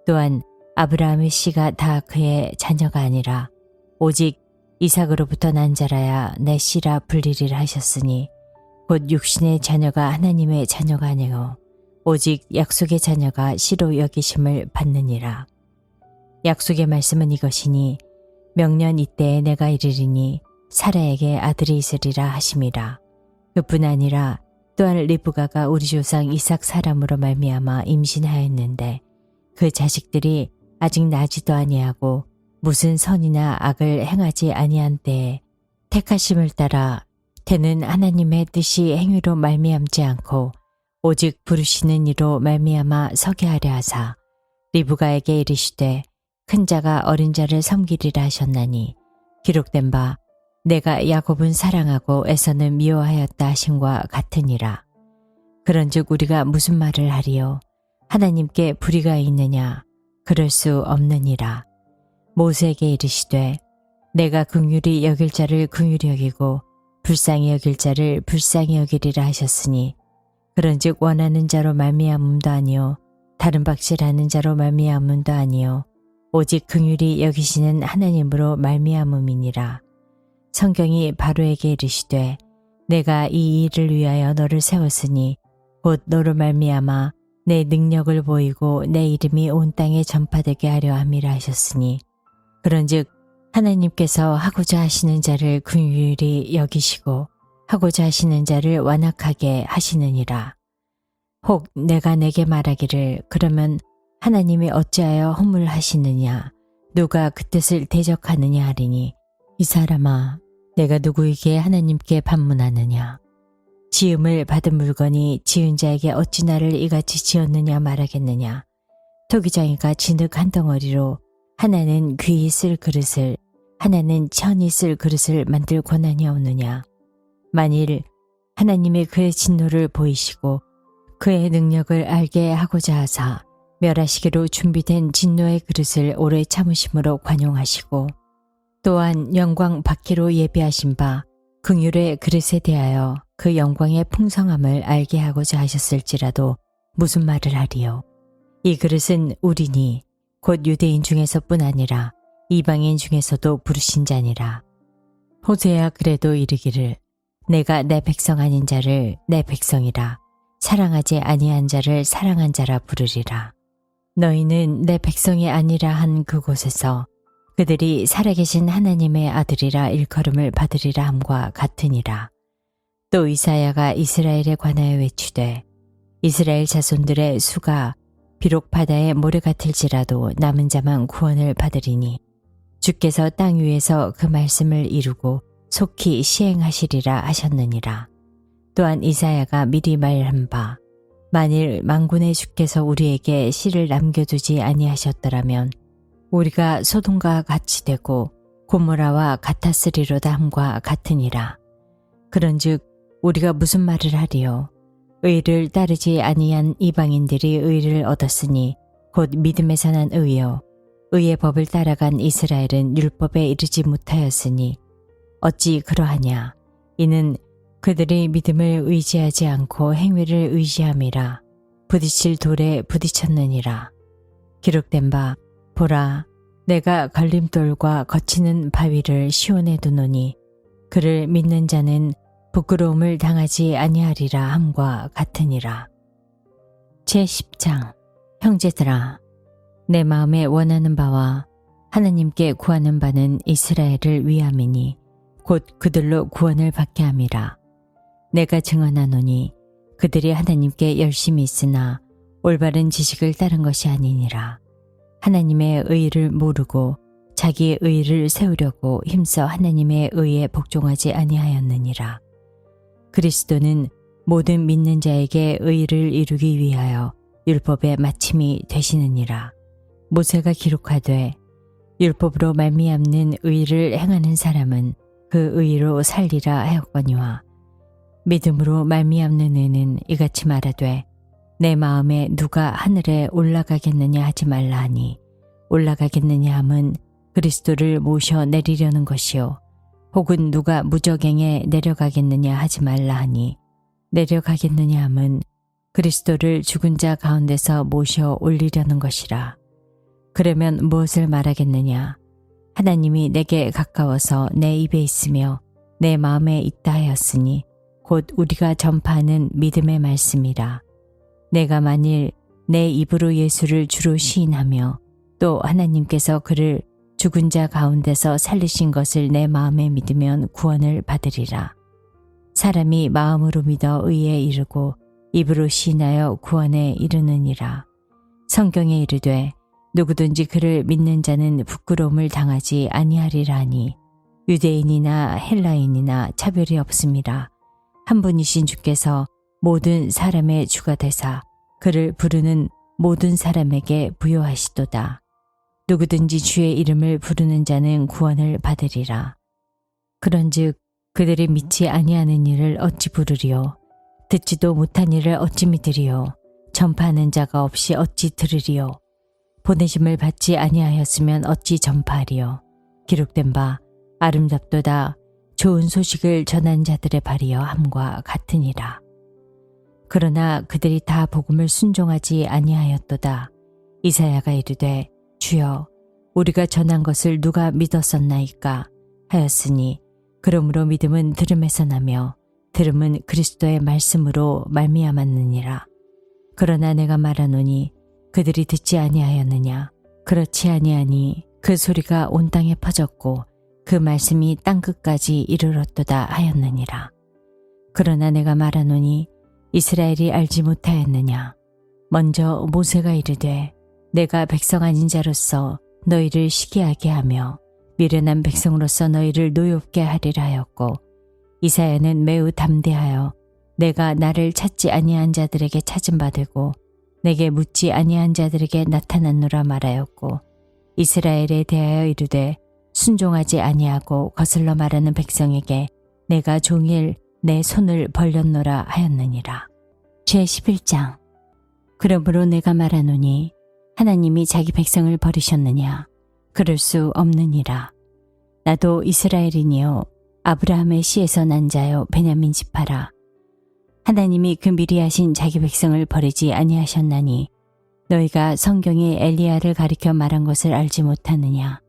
또한 아브라함의 씨가 다 그의 자녀가 아니라 오직 이삭으로부터 난 자라야 내 씨라 불리리라 하셨으니 곧 육신의 자녀가 하나님의 자녀가 아니요 오직 약속의 자녀가 씨로 여기심을 받느니라. 약속의 말씀은 이것이니 명년 이때에 내가 이르리니 사라에게 아들이 있으리라 하심이라. 그뿐 아니라 또한 리브가가 우리 조상 이삭 사람으로 말미암아 임신하였는데 그 자식들이 아직 나지도 아니하고 무슨 선이나 악을 행하지 아니한 때에 택하심을 따라 태는 하나님의 뜻이 행위로 말미암지 않고 오직 부르시는 이로 말미암아 서게 하려 하사 리브가에게 이르시되 큰 자가 어린 자를 섬기리라 하셨나니 기록된 바 내가 야곱은 사랑하고 에서는 미워하였다 하심과 같으니라. 그런즉 우리가 무슨 말을 하리요? 하나님께 불의가 있느냐? 그럴 수 없느니라. 모세에게 이르시되 내가 긍휼히 여길 자를 긍휼히 여기고 불쌍히 여길 자를 불쌍히 여기리라 하셨으니 그런즉 원하는 자로 말미암음도 아니요 다른 박실하는 자로 말미암음도 아니요 오직 긍휼히 여기시는 하나님으로 말미암음이니라. 성경이 바로에게 이르시되 내가 이 일을 위하여 너를 세웠으니 곧 너로 말미암아 내 능력을 보이고 내 이름이 온 땅에 전파되게 하려 함이라 하셨으니 그런즉 하나님께서 하고자 하시는 자를 긍휼히 여기시고 하고자 하시는 자를 완악하게 하시느니라. 혹 내가 내게 말하기를 그러면 하나님이 어찌하여 허물하시느냐 누가 그 뜻을 대적하느냐 하리니 이 사람아 내가 누구에게 하나님께 반문하느냐 지음을 받은 물건이 지은 자에게 어찌 나를 이같이 지었느냐 말하겠느냐 토기장이가 진흙 한 덩어리로 하나는 귀히 쓸 그릇을 하나는 천히 쓸 그릇을 만들 권한이 없느냐 만일 하나님이 그의 진노를 보이시고 그의 능력을 알게 하고자 하사 멸하시기로 준비된 진노의 그릇을 오래 참으심으로 관용하시고 또한 영광 받기로 예비하신 바 긍휼의 그릇에 대하여 그 영광의 풍성함을 알게 하고자 하셨을지라도 무슨 말을 하리요. 이 그릇은 우리니 곧 유대인 중에서뿐 아니라 이방인 중에서도 부르신 자니라. 호세야 그래도 이르기를 내가 내 백성 아닌 자를 내 백성이라 사랑하지 아니한 자를 사랑한 자라 부르리라. 너희는 내 백성이 아니라 한 그곳에서 그들이 살아계신 하나님의 아들이라 일컬음을 받으리라 함과 같으니라. 또 이사야가 이스라엘에 관하여 외치되 이스라엘 자손들의 수가 비록 바다의 모래 같을지라도 남은 자만 구원을 받으리니 주께서 땅 위에서 그 말씀을 이루고 속히 시행하시리라 하셨느니라. 또한 이사야가 미리 말한 바 만일 만군의 주께서 우리에게 씨를 남겨두지 아니하셨더라면 우리가 소돔과 같이 되고 고모라와 같았으리로다 함과 같으니라. 그런즉 우리가 무슨 말을 하리요? 의를 따르지 아니한 이방인들이 의를 얻었으니 곧 믿음에서 난 의요. 의의 법을 따라간 이스라엘은 율법에 이르지 못하였으니 어찌 그러하냐? 이는 그들이 믿음을 의지하지 않고 행위를 의지함이라. 부딪힐 돌에 부딪혔느니라. 기록된 바 보라 내가 걸림돌과 거치는 바위를 시온에 두노니 그를 믿는 자는 부끄러움을 당하지 아니하리라 함과 같으니라. 제10장 형제들아 내 마음에 원하는 바와 하나님께 구하는 바는 이스라엘을 위함이니 곧 그들로 구원을 받게 함이라. 내가 증언하노니 그들이 하나님께 열심히 있으나 올바른 지식을 따른 것이 아니니라. 하나님의 의를 모르고 자기의 의를 세우려고 힘써 하나님의 의에 복종하지 아니하였느니라. 그리스도는 모든 믿는 자에게 의를 이루기 위하여 율법의 마침이 되시느니라. 모세가 기록하되 율법으로 말미암는 의를 행하는 사람은 그 의로 살리라 하였거니와 믿음으로 말미암는 의는 이같이 말하되 내 마음에 누가 하늘에 올라가겠느냐 하지 말라 하니 올라가겠느냐 함은 그리스도를 모셔 내리려는 것이요 혹은 누가 무저갱에 내려가겠느냐 하지 말라 하니 내려가겠느냐 함은 그리스도를 죽은 자 가운데서 모셔 올리려는 것이라. 그러면 무엇을 말하겠느냐? 하나님이 내게 가까워서 내 입에 있으며 내 마음에 있다 하였으니 곧 우리가 전파하는 믿음의 말씀이라. 내가 만일 내 입으로 예수를 주로 시인하며 또 하나님께서 그를 죽은 자 가운데서 살리신 것을 내 마음에 믿으면 구원을 받으리라. 사람이 마음으로 믿어 의에 이르고 입으로 시인하여 구원에 이르느니라. 성경에 이르되 누구든지 그를 믿는 자는 부끄러움을 당하지 아니하리라 하니 유대인이나 헬라인이나 차별이 없음이라. 한 분이신 주께서 모든 사람의 주가 되사 그를 부르는 모든 사람에게 부요하시도다. 누구든지 주의 이름을 부르는 자는 구원을 받으리라. 그런즉 그들이 믿지 아니하는 일을 어찌 부르리요? 듣지도 못한 일을 어찌 믿으리요? 전파하는 자가 없이 어찌 들으리요? 보내심을 받지 아니하였으면 어찌 전파하리요? 기록된 바 아름답도다 좋은 소식을 전한 자들의 발이여 함과 같으니라. 그러나 그들이 다 복음을 순종하지 아니하였도다. 이사야가 이르되 주여 우리가 전한 것을 누가 믿었었나이까 하였으니 그러므로 믿음은 들음에서 나며 들음은 그리스도의 말씀으로 말미암았느니라. 그러나 내가 말하노니 그들이 듣지 아니하였느냐? 그렇지 아니하니 그 소리가 온 땅에 퍼졌고 그 말씀이 땅끝까지 이르렀도다 하였느니라. 그러나 내가 말하노니 이스라엘이 알지 못하였느냐? 먼저 모세가 이르되 내가 백성 아닌 자로서 너희를 시기하게 하며 미련한 백성으로서 너희를 노엽게 하리라 하였고, 이사야는 매우 담대하여 내가 나를 찾지 아니한 자들에게 찾음 받고 내게 묻지 아니한 자들에게 나타났노라 말하였고, 이스라엘에 대하여 이르되 순종하지 아니하고 거슬러 말하는 백성에게 내가 종일 내 손을 벌렸노라 하였느니라. 제11장. 그러므로 내가 말하노니 하나님이 자기 백성을 버리셨느냐? 그럴 수 없느니라. 나도 이스라엘이니요 아브라함의 씨에서 난 자요 베냐민 지파라. 하나님이 그 미리 하신 자기 백성을 버리지 아니하셨나니 너희가 성경에 엘리야를 가리켜 말한 것을 알지 못하느냐?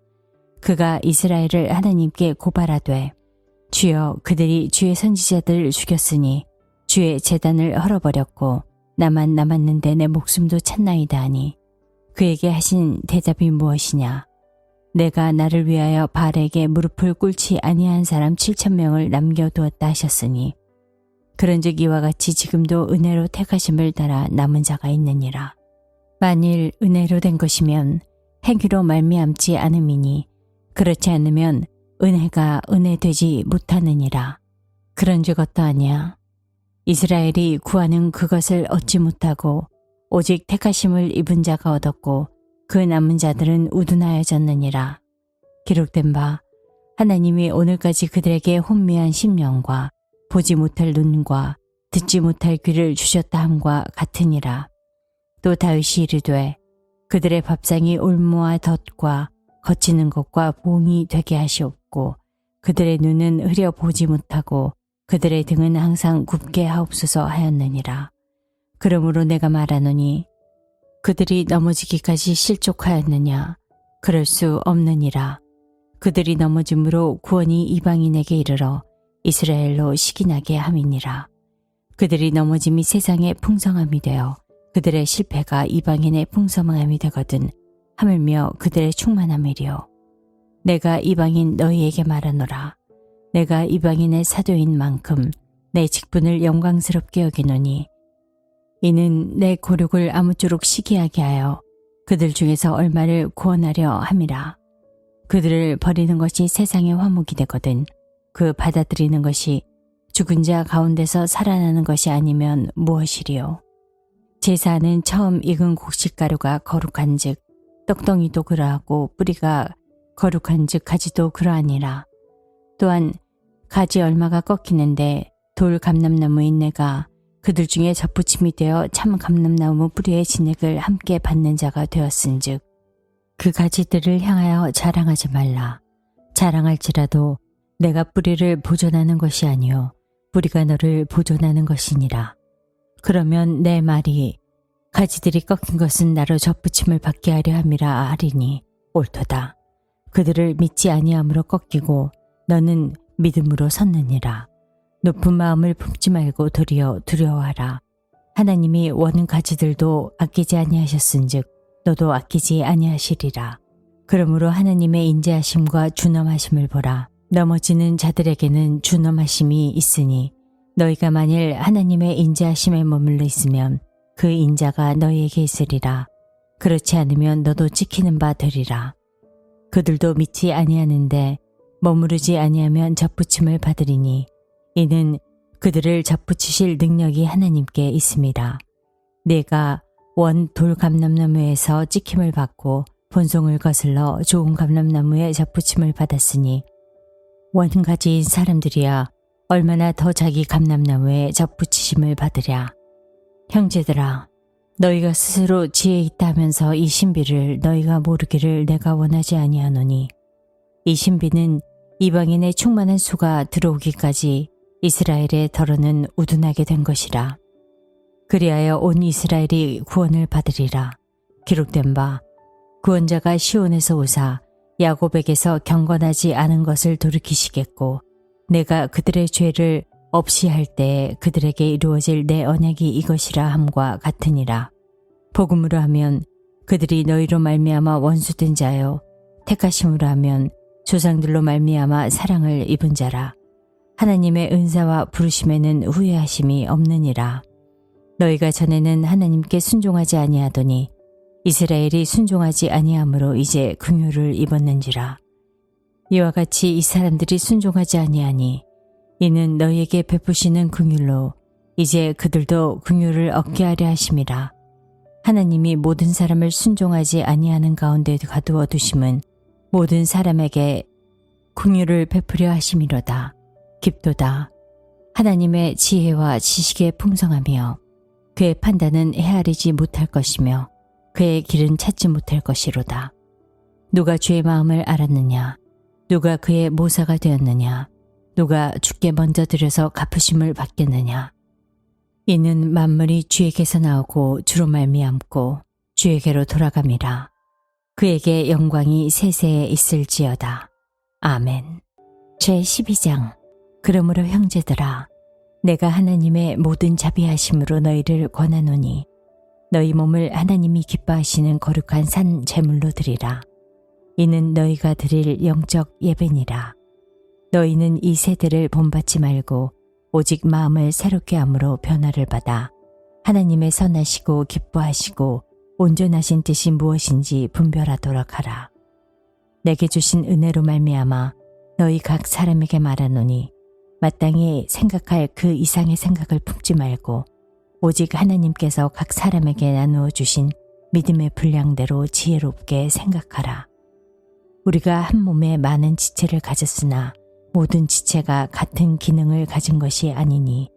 그가 이스라엘을 하나님께 고발하되 주여 그들이 주의 선지자들을 죽였으니 주의 제단을 헐어버렸고 나만 남았는데 내 목숨도 찼나이다 하니 그에게 하신 대답이 무엇이냐? 내가 나를 위하여 바알에게 무릎을 꿇지 아니한 사람 7,000명을 남겨두었다 하셨으니 그런즉 이와 같이 지금도 은혜로 택하심을 따라 남은 자가 있느니라. 만일 은혜로 된 것이면 행위로 말미암지 않음이니 그렇지 않으면 은혜가 은혜되지 못하느니라. 그런즉 어떠하냐? 이스라엘이 구하는 그것을 얻지 못하고 오직 택하심을 입은 자가 얻었고 그 남은 자들은 우둔하여졌느니라. 기록된 바 하나님이 오늘까지 그들에게 혼미한 심령과 보지 못할 눈과 듣지 못할 귀를 주셨다 함과 같으니라. 또 다윗이 이르되 그들의 밥상이 올무와 덫과 거치는 것과 봉이 되게 하시옵고 그들의 눈은 흐려 보지 못하고 그들의 등은 항상 굽게 하옵소서 하였느니라. 그러므로 내가 말하노니 그들이 넘어지기까지 실족하였느냐? 그럴 수 없느니라. 그들이 넘어짐으로 구원이 이방인에게 이르러 이스라엘로 시기나게 함이니라. 그들이 넘어짐이 세상의 풍성함이 되어 그들의 실패가 이방인의 풍성함이 되거든 하물며 그들의 충만함이리요. 내가 이방인 너희에게 말하노라. 내가 이방인의 사도인 만큼 내 직분을 영광스럽게 여기노니 이는 내 고륙을 아무쪼록 시기하게 하여 그들 중에서 얼마를 구원하려 함이라. 그들을 버리는 것이 세상의 화목이 되거든 그 받아들이는 것이 죽은 자 가운데서 살아나는 것이 아니면 무엇이리요. 제사는 처음 익은 곡식가루가 거룩한 즉 떡덩이도 그러하고 뿌리가 거룩한 즉 가지도 그러하니라. 또한 가지 얼마가 꺾이는데 돌 감람나무인 내가 그들 중에 접붙임이 되어 참 감람나무 뿌리의 진액을 함께 받는 자가 되었은즉 그 가지들을 향하여 자랑하지 말라. 자랑할지라도 내가 뿌리를 보존하는 것이 아니요 뿌리가 너를 보존하는 것이니라. 그러면 내 말이 가지들이 꺾인 것은 나로 접붙임을 받게 하려 함이라 하리니 옳도다. 그들을 믿지 아니함으로 꺾이고 너는 믿음으로 섰느니라. 높은 마음을 품지 말고 도리어 두려워하라. 하나님이 원은 가지들도 아끼지 아니하셨은즉 너도 아끼지 아니하시리라. 그러므로 하나님의 인자하심과 준엄하심을 보라. 넘어지는 자들에게는 준엄하심이 있으니 너희가 만일 하나님의 인자하심에 머물러 있으면 그 인자가 너희에게 있으리라. 그렇지 않으면 너도 찍히는 바 되리라. 그들도 믿지 아니하는데 머무르지 아니하면 접붙임을 받으리니 이는 그들을 접붙이실 능력이 하나님께 있습니다. 내가 원 돌감람나무에서 찍힘을 받고 본송을 거슬러 좋은 감람나무에 접붙임을 받았으니 원가지인 사람들이야 얼마나 더 자기 감람나무에 접붙이심을 받으랴. 형제들아, 너희가 스스로 지혜 있다 하면서 이 신비를 너희가 모르기를 내가 원하지 아니하노니 이 신비는 이방인의 충만한 수가 들어오기까지 이스라엘의 덜어는 우둔하게 된 것이라. 그리하여 온 이스라엘이 구원을 받으리라. 기록된 바 구원자가 시온에서 오사 야곱에게서 경건하지 않은 것을 돌이키시겠고 내가 그들의 죄를 없이 할 때에 그들에게 이루어질 내 언약이 이것이라 함과 같으니라. 복음으로 하면 그들이 너희로 말미암아 원수된 자요 택하심으로 하면 조상들로 말미암아 사랑을 입은 자라. 하나님의 은사와 부르심에는 후회하심이 없느니라. 너희가 전에는 하나님께 순종하지 아니하더니 이스라엘이 순종하지 아니함으로 이제 긍휼을 입었는지라. 이와 같이 이 사람들이 순종하지 아니하니 이는 너희에게 베푸시는 긍휼로 이제 그들도 긍휼을 얻게 하려 하심이라. 하나님이 모든 사람을 순종하지 아니하는 가운데 가두어 두심은 모든 사람에게 긍휼을 베푸려 하심이로다. 깊도다. 하나님의 지혜와 지식의 풍성하며 그의 판단은 헤아리지 못할 것이며 그의 길은 찾지 못할 것이로다. 누가 주의 마음을 알았느냐? 누가 그의 모사가 되었느냐? 누가 주께 먼저 들여서 갚으심을 받겠느냐? 이는 만물이 주에게서 나오고 주로 말미암고 주에게로 돌아감이라. 그에게 영광이 세세에 있을지어다. 아멘. 제12장. 그러므로 형제들아, 내가 하나님의 모든 자비하심으로 너희를 권하노니 너희 몸을 하나님이 기뻐하시는 거룩한 산 제물로 드리라. 이는 너희가 드릴 영적 예배니라. 너희는 이 세대를 본받지 말고 오직 마음을 새롭게 함으로 변화를 받아 하나님의 선하시고 기뻐하시고 온전하신 뜻이 무엇인지 분별하도록 하라. 내게 주신 은혜로 말미암아 너희 각 사람에게 말하노니 마땅히 생각할 그 이상의 생각을 품지 말고 오직 하나님께서 각 사람에게 나누어 주신 믿음의 분량대로 지혜롭게 생각하라. 우리가 한 몸에 많은 지체를 가졌으나 모든 지체가 같은 기능을 가진 것이 아니니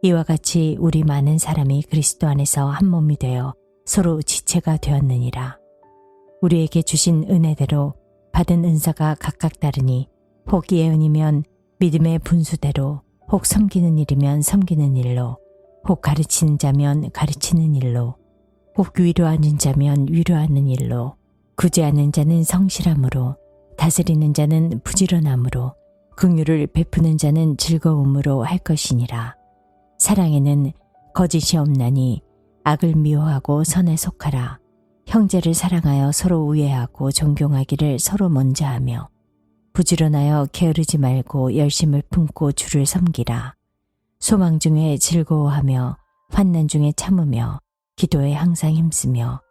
이와 같이 우리 많은 사람이 그리스도 안에서 한 몸이 되어 서로 지체가 되었느니라. 우리에게 주신 은혜대로 받은 은사가 각각 다르니 혹 예언이면 믿음의 분수대로, 혹 섬기는 일이면 섬기는 일로, 혹 가르치는 자면 가르치는 일로, 혹 위로하는 자면 위로하는 일로, 구제하는 자는 성실함으로, 다스리는 자는 부지런함으로, 긍휼을 베푸는 자는 즐거움으로 할 것이니라. 사랑에는 거짓이 없나니 악을 미워하고 선에 속하라. 형제를 사랑하여 서로 우애하고 존경하기를 서로 먼저 하며 부지런하여 게으르지 말고 열심을 품고 주를 섬기라. 소망 중에 즐거워하며 환난 중에 참으며 기도에 항상 힘쓰며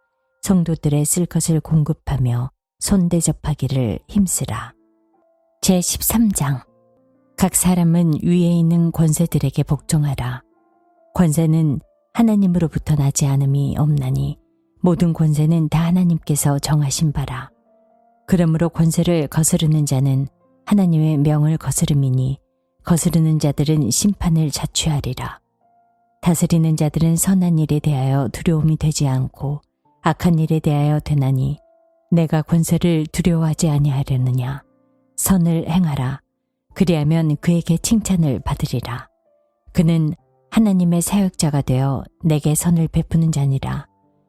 성도들의 쓸 것을 공급하며 손대접하기를 힘쓰라. 제13장. 각 사람은 위에 있는 권세들에게 복종하라. 권세는 하나님으로부터 나지 않음이 없나니 모든 권세는 다 하나님께서 정하신 바라. 그러므로 권세를 거스르는 자는 하나님의 명을 거스름이니 거스르는 자들은 심판을 자취하리라. 다스리는 자들은 선한 일에 대하여 두려움이 되지 않고 악한 일에 대하여 되나니 내가 권세를 두려워하지 아니하려느냐. 선을 행하라. 그리하면 그에게 칭찬을 받으리라. 그는 하나님의 사역자가 되어 내게 선을 베푸는 자니라.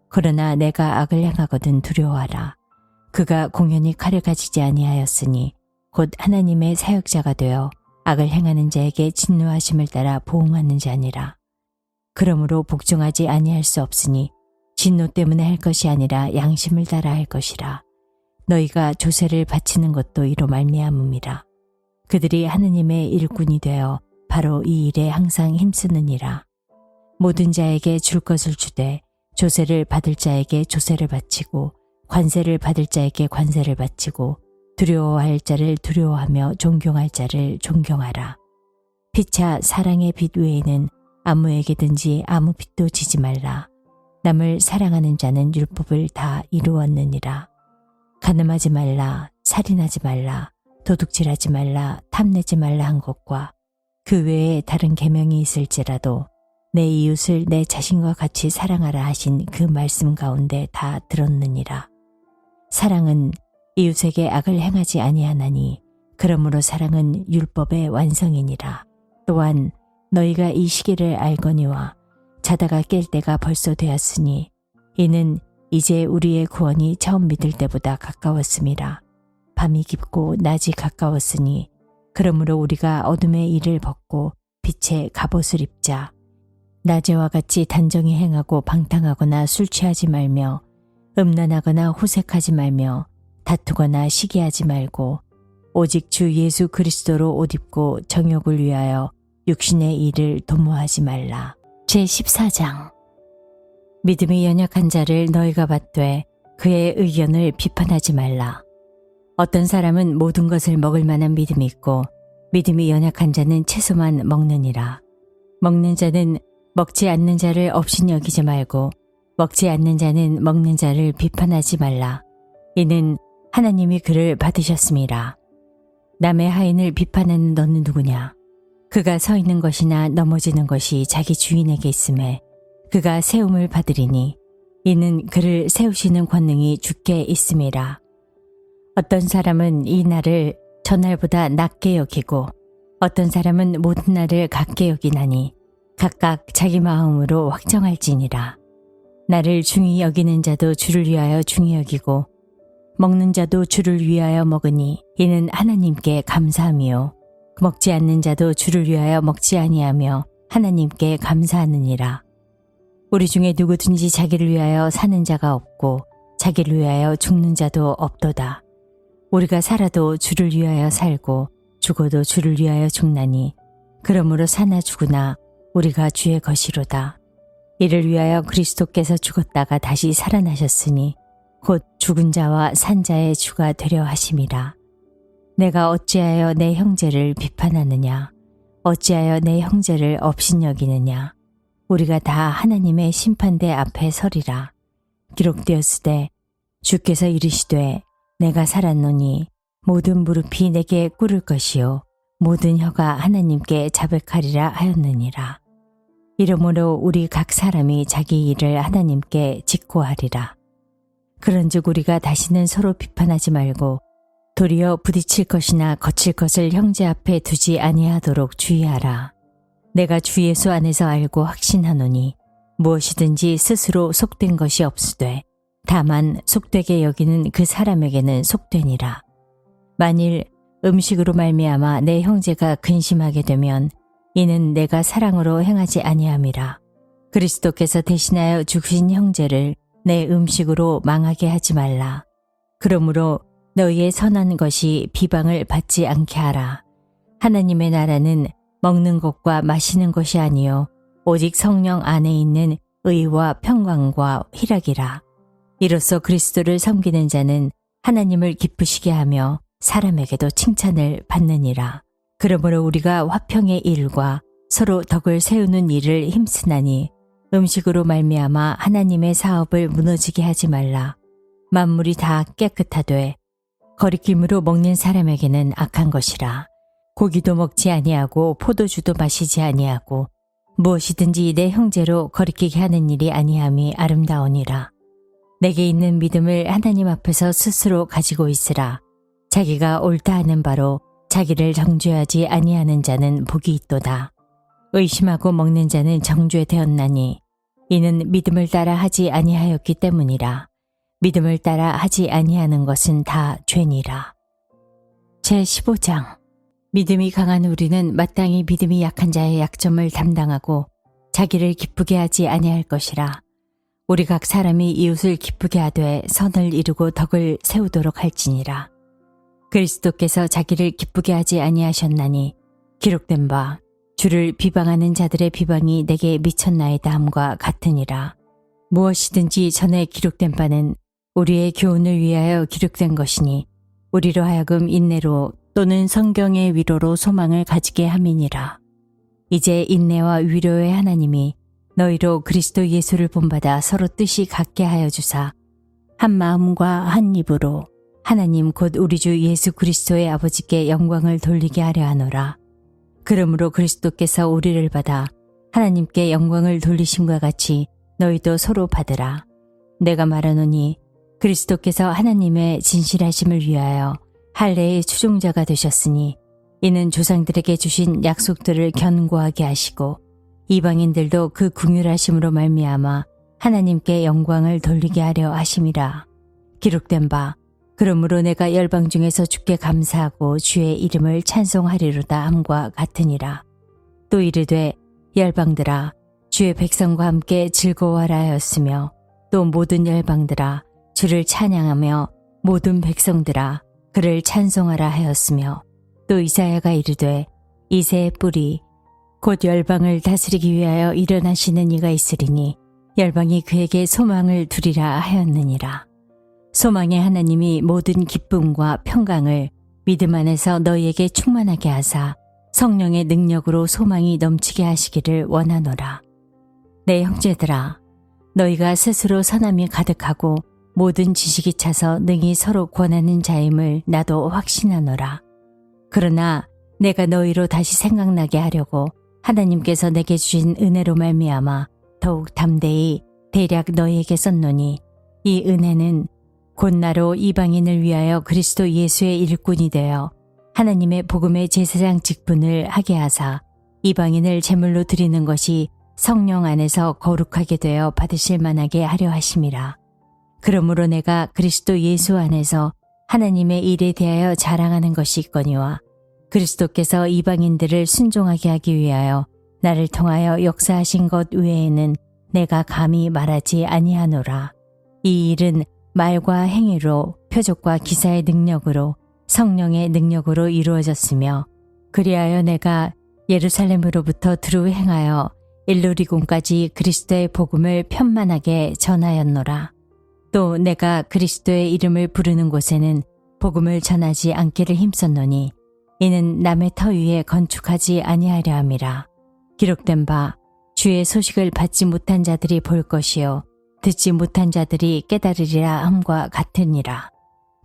그러나 내가 악을 행하거든 두려워하라. 그가 공연히 칼을 가지지 아니하였으니 곧 하나님의 사역자가 되어 악을 행하는 자에게 진노하심을 따라 보응하는 자니라. 그러므로 복종하지 아니할 수 없으니 진노 때문에 할 것이 아니라 양심을 따라 할 것이라. 너희가 조세를 바치는 것도 이로 말미암음이라. 그들이 하느님의 일꾼이 되어 바로 이 일에 항상 힘쓰느니라. 모든 자에게 줄 것을 주되 조세를 받을 자에게 조세를 바치고 관세를 받을 자에게 관세를 바치고 두려워할 자를 두려워하며 존경할 자를 존경하라. 피차 사랑의 빛 외에는 아무에게든지 아무 빛도 지지 말라. 남을 사랑하는 자는 율법을 다 이루었느니라. 간음하지 말라, 살인하지 말라, 도둑질하지 말라, 탐내지 말라 한 것과 그 외에 다른 계명이 있을지라도 내 이웃을 내 자신과 같이 사랑하라 하신 그 말씀 가운데 다 들었느니라. 사랑은 이웃에게 악을 행하지 아니하나니 그러므로 사랑은 율법의 완성이니라. 또한 너희가 이 시기를 알거니와 자다가 깰 때가 벌써 되었으니 이는 이제 우리의 구원이 처음 믿을 때보다 가까웠음이라. 밤이 깊고 낮이 가까웠으니 그러므로 우리가 어둠의 일을 벗고 빛의 갑옷을 입자. 낮에와 같이 단정히 행하고 방탕하거나 술 취하지 말며 음란하거나 호색하지 말며 다투거나 시기하지 말고 오직 주 예수 그리스도로 옷 입고 정욕을 위하여 육신의 일을 도모하지 말라. 제14장. 믿음이 연약한 자를 너희가 받되 그의 의견을 비판하지 말라. 어떤 사람은 모든 것을 먹을 만한 믿음이 있고 믿음이 연약한 자는 채소만 먹느니라. 먹는 자는 먹지 않는 자를 업신여기지 말고 먹지 않는 자는 먹는 자를 비판하지 말라. 이는 하나님이 그를 받으셨음이라. 남의 하인을 비판하는 너는 누구냐? 그가 서 있는 것이나 넘어지는 것이 자기 주인에게 있음에 그가 세움을 받으리니 이는 그를 세우시는 권능이 주께 있음이라. 어떤 사람은 이 날을 전날보다 낮게 여기고 어떤 사람은 모든 날을 같게 여기나니 각각 자기 마음으로 확정할지니라. 나를 중히 여기는 자도 주를 위하여 중히 여기고 먹는 자도 주를 위하여 먹으니 이는 하나님께 감사함이요. 먹지 않는 자도 주를 위하여 먹지 아니하며 하나님께 감사하느니라. 우리 중에 누구든지 자기를 위하여 사는 자가 없고 자기를 위하여 죽는 자도 없도다. 우리가 살아도 주를 위하여 살고 죽어도 주를 위하여 죽나니 그러므로 사나 죽으나 우리가 주의 것이로다. 이를 위하여 그리스도께서 죽었다가 다시 살아나셨으니 곧 죽은 자와 산 자의 주가 되려 하심이라. 내가 어찌하여 내 형제를 비판하느냐? 어찌하여 내 형제를 업신여기느냐? 우리가 다 하나님의 심판대 앞에 서리라. 기록되었으되 주께서 이르시되 내가 살았노니 모든 무릎이 내게 꿇을 것이요 모든 혀가 하나님께 자백하리라 하였느니라. 이러므로 우리 각 사람이 자기 일을 하나님께 직고하리라. 그런즉 우리가 다시는 서로 비판하지 말고 도리어 부딪힐 것이나 거칠 것을 형제 앞에 두지 아니하도록 주의하라. 내가 주 예수 안에서 알고 확신하노니 무엇이든지 스스로 속된 것이 없으되 다만 속되게 여기는 그 사람에게는 속되니라. 만일 음식으로 말미암아 내 형제가 근심하게 되면 이는 내가 사랑으로 행하지 아니함이라. 그리스도께서 대신하여 죽으신 형제를 내 음식으로 망하게 하지 말라. 그러므로 너희의 선한 것이 비방을 받지 않게 하라. 하나님의 나라는 먹는 것과 마시는 것이 아니요 오직 성령 안에 있는 의와 평강과 희락이라. 이로써 그리스도를 섬기는 자는 하나님을 기쁘시게 하며 사람에게도 칭찬을 받느니라. 그러므로 우리가 화평의 일과 서로 덕을 세우는 일을 힘쓰나니 음식으로 말미암아 하나님의 사업을 무너지게 하지 말라. 만물이 다 깨끗하되 거리낌으로 먹는 사람에게는 악한 것이라. 고기도 먹지 아니하고 포도주도 마시지 아니하고 무엇이든지 내 형제로 거리끼게 하는 일이 아니함이 아름다우니라. 내게 있는 믿음을 하나님 앞에서 스스로 가지고 있으라. 자기가 옳다 하는 바로 자기를 정죄하지 아니하는 자는 복이 있도다. 의심하고 먹는 자는 정죄되었나니 이는 믿음을 따라 하지 아니하였기 때문이라. 믿음을 따라 하지 아니하는 것은 다 죄니라. 제15장. 믿음이 강한 우리는 마땅히 믿음이 약한 자의 약점을 담당하고 자기를 기쁘게 하지 아니할 것이라. 우리 각 사람이 이웃을 기쁘게 하되 선을 이루고 덕을 세우도록 할지니라. 그리스도께서 자기를 기쁘게 하지 아니하셨나니 기록된 바 주를 비방하는 자들의 비방이 내게 미쳤나이다 함과 같으니라. 무엇이든지 전에 기록된 바는 우리의 교훈을 위하여 기록된 것이니 우리로 하여금 인내로 또는 성경의 위로로 소망을 가지게 함이니라. 이제 인내와 위로의 하나님이 너희로 그리스도 예수를 본받아 서로 뜻이 같게 하여 주사 한 마음과 한 입으로 하나님 곧 우리 주 예수 그리스도의 아버지께 영광을 돌리게 하려 하노라. 그러므로 그리스도께서 우리를 받아 하나님께 영광을 돌리심과 같이 너희도 서로 받으라. 내가 말하노니 그리스도께서 하나님의 진실하심을 위하여 할례의 추종자가 되셨으니 이는 조상들에게 주신 약속들을 견고하게 하시고 이방인들도 그 긍휼하심으로 말미암아 하나님께 영광을 돌리게 하려 하심이라. 기록된 바 그러므로 내가 열방 중에서 주께 감사하고 주의 이름을 찬송하리로다 함과 같으니라. 또 이르되 열방들아 주의 백성과 함께 즐거워하라 하였으며 또 모든 열방들아 주를 찬양하며 모든 백성들아 그를 찬송하라 하였으며 또 이사야가 이르되 이새의 뿌리 곧 열방을 다스리기 위하여 일어나시는 이가 있으리니 열방이 그에게 소망을 두리라 하였느니라. 소망의 하나님이 모든 기쁨과 평강을 믿음 안에서 너희에게 충만하게 하사 성령의 능력으로 소망이 넘치게 하시기를 원하노라. 내 형제들아 너희가 스스로 선함이 가득하고 모든 지식이 차서 능히 서로 권하는 자임을 나도 확신하노라. 그러나 내가 너희로 다시 생각나게 하려고 하나님께서 내게 주신 은혜로 말미암아 더욱 담대히 대략 너희에게 썼노니 이 은혜는 곧 나로 이방인을 위하여 그리스도 예수의 일꾼이 되어 하나님의 복음의 제사장 직분을 하게 하사 이방인을 제물로 드리는 것이 성령 안에서 거룩하게 되어 받으실 만하게 하려 하심이라. 그러므로 내가 그리스도 예수 안에서 하나님의 일에 대하여 자랑하는 것이 있거니와 그리스도께서 이방인들을 순종하게 하기 위하여 나를 통하여 역사하신 것 외에는 내가 감히 말하지 아니하노라. 이 일은 말과 행위로 표적과 기사의 능력으로 성령의 능력으로 이루어졌으며 그리하여 내가 예루살렘으로부터 두루 행하여 일루리곤까지 그리스도의 복음을 편만하게 전하였노라. 또 내가 그리스도의 이름을 부르는 곳에는 복음을 전하지 않기를 힘썼노니 이는 남의 터 위에 건축하지 아니하려 함이라. 기록된 바 주의 소식을 받지 못한 자들이 볼 것이요 듣지 못한 자들이 깨달으리라 함과 같으니라.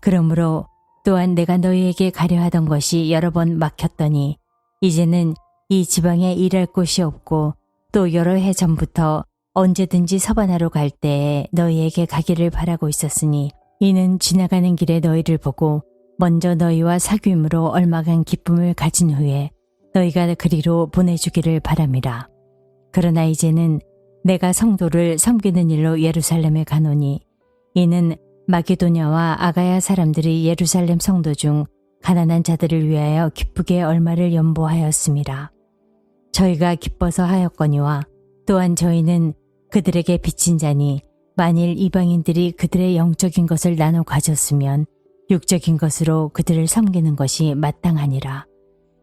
그러므로 또한 내가 너희에게 가려 하던 것이 여러 번 막혔더니 이제는 이 지방에 일할 곳이 없고 또 여러 해 전부터 언제든지 서바나로 갈 때에 너희에게 가기를 바라고 있었으니 이는 지나가는 길에 너희를 보고 먼저 너희와 사귐으로 얼마간 기쁨을 가진 후에 너희가 그리로 보내주기를 바람이라. 그러나 이제는 내가 성도를 섬기는 일로 예루살렘에 가노니 이는 마게도냐와 아가야 사람들이 예루살렘 성도 중 가난한 자들을 위하여 기쁘게 얼마를 연보하였음이라. 저희가 기뻐서 하였거니와 또한 저희는 그들에게 빚진 자니 만일 이방인들이 그들의 영적인 것을 나눠 가졌으면 육적인 것으로 그들을 섬기는 것이 마땅하니라.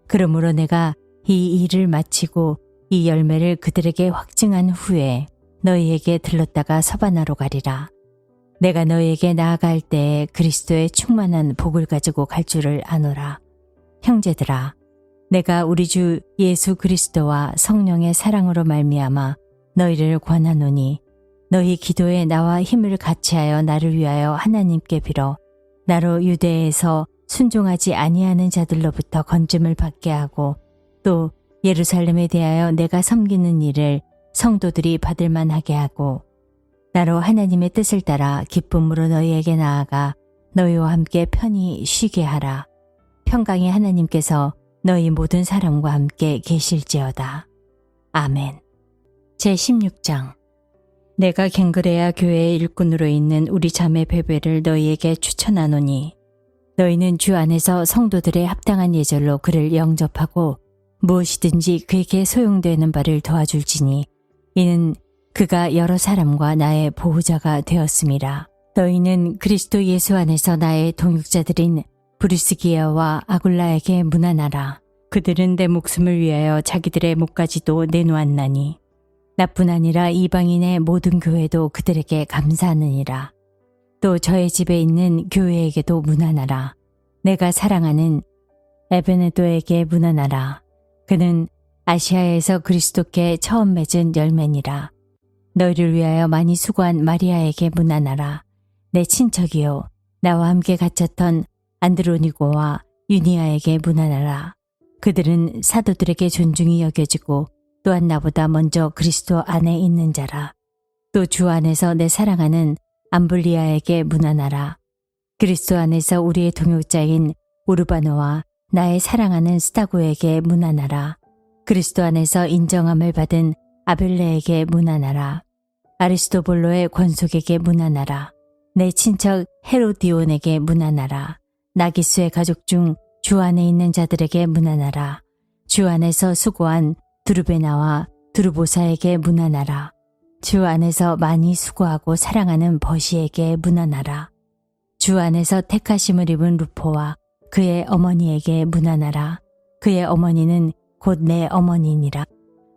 그러므로 내가 이 일을 마치고 이 열매를 그들에게 확증한 후에 너희에게 들렀다가 서바나로 가리라. 내가 너희에게 나아갈 때에 그리스도의 충만한 복을 가지고 갈 줄을 아노라. 형제들아, 내가 우리 주 예수 그리스도와 성령의 사랑으로 말미암아 너희를 권하노니 너희 기도에 나와 힘을 같이하여 나를 위하여 하나님께 빌어 나로 유대에서 순종하지 아니하는 자들로부터 건짐을 받게 하고 또 예루살렘에 대하여 내가 섬기는 일을 성도들이 받을 만하게 하고 나로 하나님의 뜻을 따라 기쁨으로 너희에게 나아가 너희와 함께 편히 쉬게 하라. 평강의 하나님께서 너희 모든 사람과 함께 계실지어다. 아멘. 제16장. 내가 갱그레아 교회의 일꾼으로 있는 우리 자매 베베를 너희에게 추천하노니 너희는 주 안에서 성도들의 합당한 예절로 그를 영접하고 무엇이든지 그에게 소용되는 바를 도와줄지니 이는 그가 여러 사람과 나의 보호자가 되었음이라. 너희는 그리스도 예수 안에서 나의 동역자들인 브루스기아와 아굴라에게 문안하라. 그들은 내 목숨을 위하여 자기들의 목까지도 내놓았나니 나뿐 아니라 이방인의 모든 교회도 그들에게 감사하느니라. 또 저의 집에 있는 교회에게도 문안하라. 내가 사랑하는 에베네도에게 문안하라. 그는 아시아에서 그리스도께 처음 맺은 열매니라. 너희를 위하여 많이 수고한 마리아에게 문안하라. 내 친척이요 나와 함께 갇혔던 안드로니고와 유니아에게 문안하라. 그들은 사도들에게 존중이 여겨지고 또한 나보다 먼저 그리스도 안에 있는 자라. 또 주 안에서 내 사랑하는 암블리아에게 문안하라. 그리스도 안에서 우리의 동역자인 우르바노와 나의 사랑하는 스타고에게 문안하라. 그리스도 안에서 인정함을 받은 아벨레에게 문안하라. 아리스토볼로의 권속에게 문안하라. 내 친척 헤로디온에게 문안하라. 나기수의 가족 중 주 안에 있는 자들에게 문안하라. 주 안에서 수고한 두르베나와 두르보사에게 문안하라. 주 안에서 많이 수고하고 사랑하는 버시에게 문안하라. 주 안에서 택하심을 입은 루포와 그의 어머니에게 문안하라. 그의 어머니는 곧 내 어머니니라.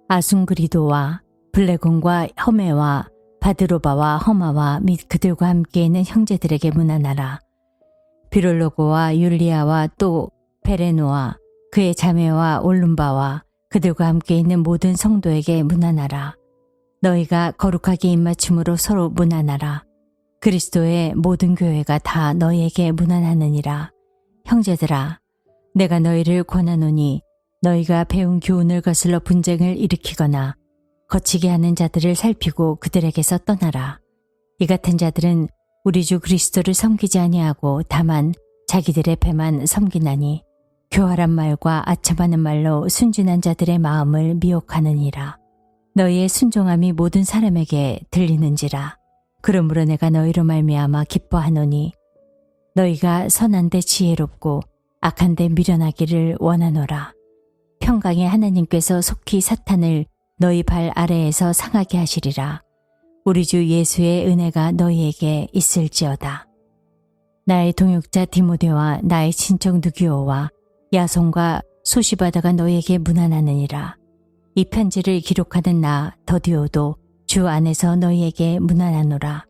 아순그리도와 블레곤과 허메와 바드로바와 허마와 및 그들과 함께 있는 형제들에게 문안하라. 비롤로고와 율리아와 또 베레노와 그의 자매와 올룸바와 그들과 함께 있는 모든 성도에게 문안하라. 너희가 거룩하게 입맞춤으로 서로 문안하라. 그리스도의 모든 교회가 다 너희에게 문안하느니라. 형제들아, 내가 너희를 권하노니 너희가 배운 교훈을 거슬러 분쟁을 일으키거나 거치게 하는 자들을 살피고 그들에게서 떠나라. 이 같은 자들은 우리 주 그리스도를 섬기지 아니하고 다만 자기들의 배만 섬기나니 교활한 말과 아첨하는 말로 순진한 자들의 마음을 미혹하느니라. 너희의 순종함이 모든 사람에게 들리는지라. 그러므로 내가 너희로 말미암아 기뻐하노니 너희가 선한데 지혜롭고 악한데 미련하기를 원하노라. 평강의 하나님께서 속히 사탄을 너희 발 아래에서 상하게 하시리라. 우리 주 예수의 은혜가 너희에게 있을지어다. 나의 동역자 디모데와 나의 친척 누기오와 야손과 소시바다가 너희에게 문안하느니라. 이 편지를 기록하는 나 더디오도 주 안에서 너희에게 문안하노라.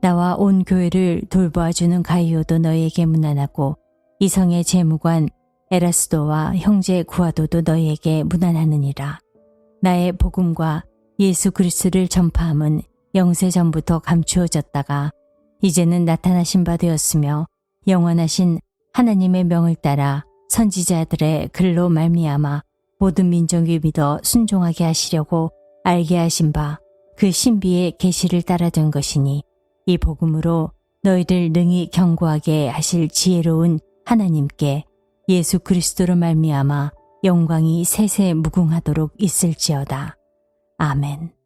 나와 온 교회를 돌보아주는 가이오도 너희에게 문안하고 이성의 재무관 에라스도와 형제 구아도도 너희에게 문안하느니라. 나의 복음과 예수 그리스도를 전파함은 영세 전부터 감추어졌다가 이제는 나타나신 바 되었으며 영원하신 하나님의 명을 따라 선지자들의 글로 말미암아 모든 민족이 믿어 순종하게 하시려고 알게 하신 바 그 신비의 계시를 따라 된 것이니 이 복음으로 너희를 능히 견고하게 하실 지혜로운 하나님께 예수 그리스도로 말미암아 영광이 세세 무궁하도록 있을지어다. 아멘.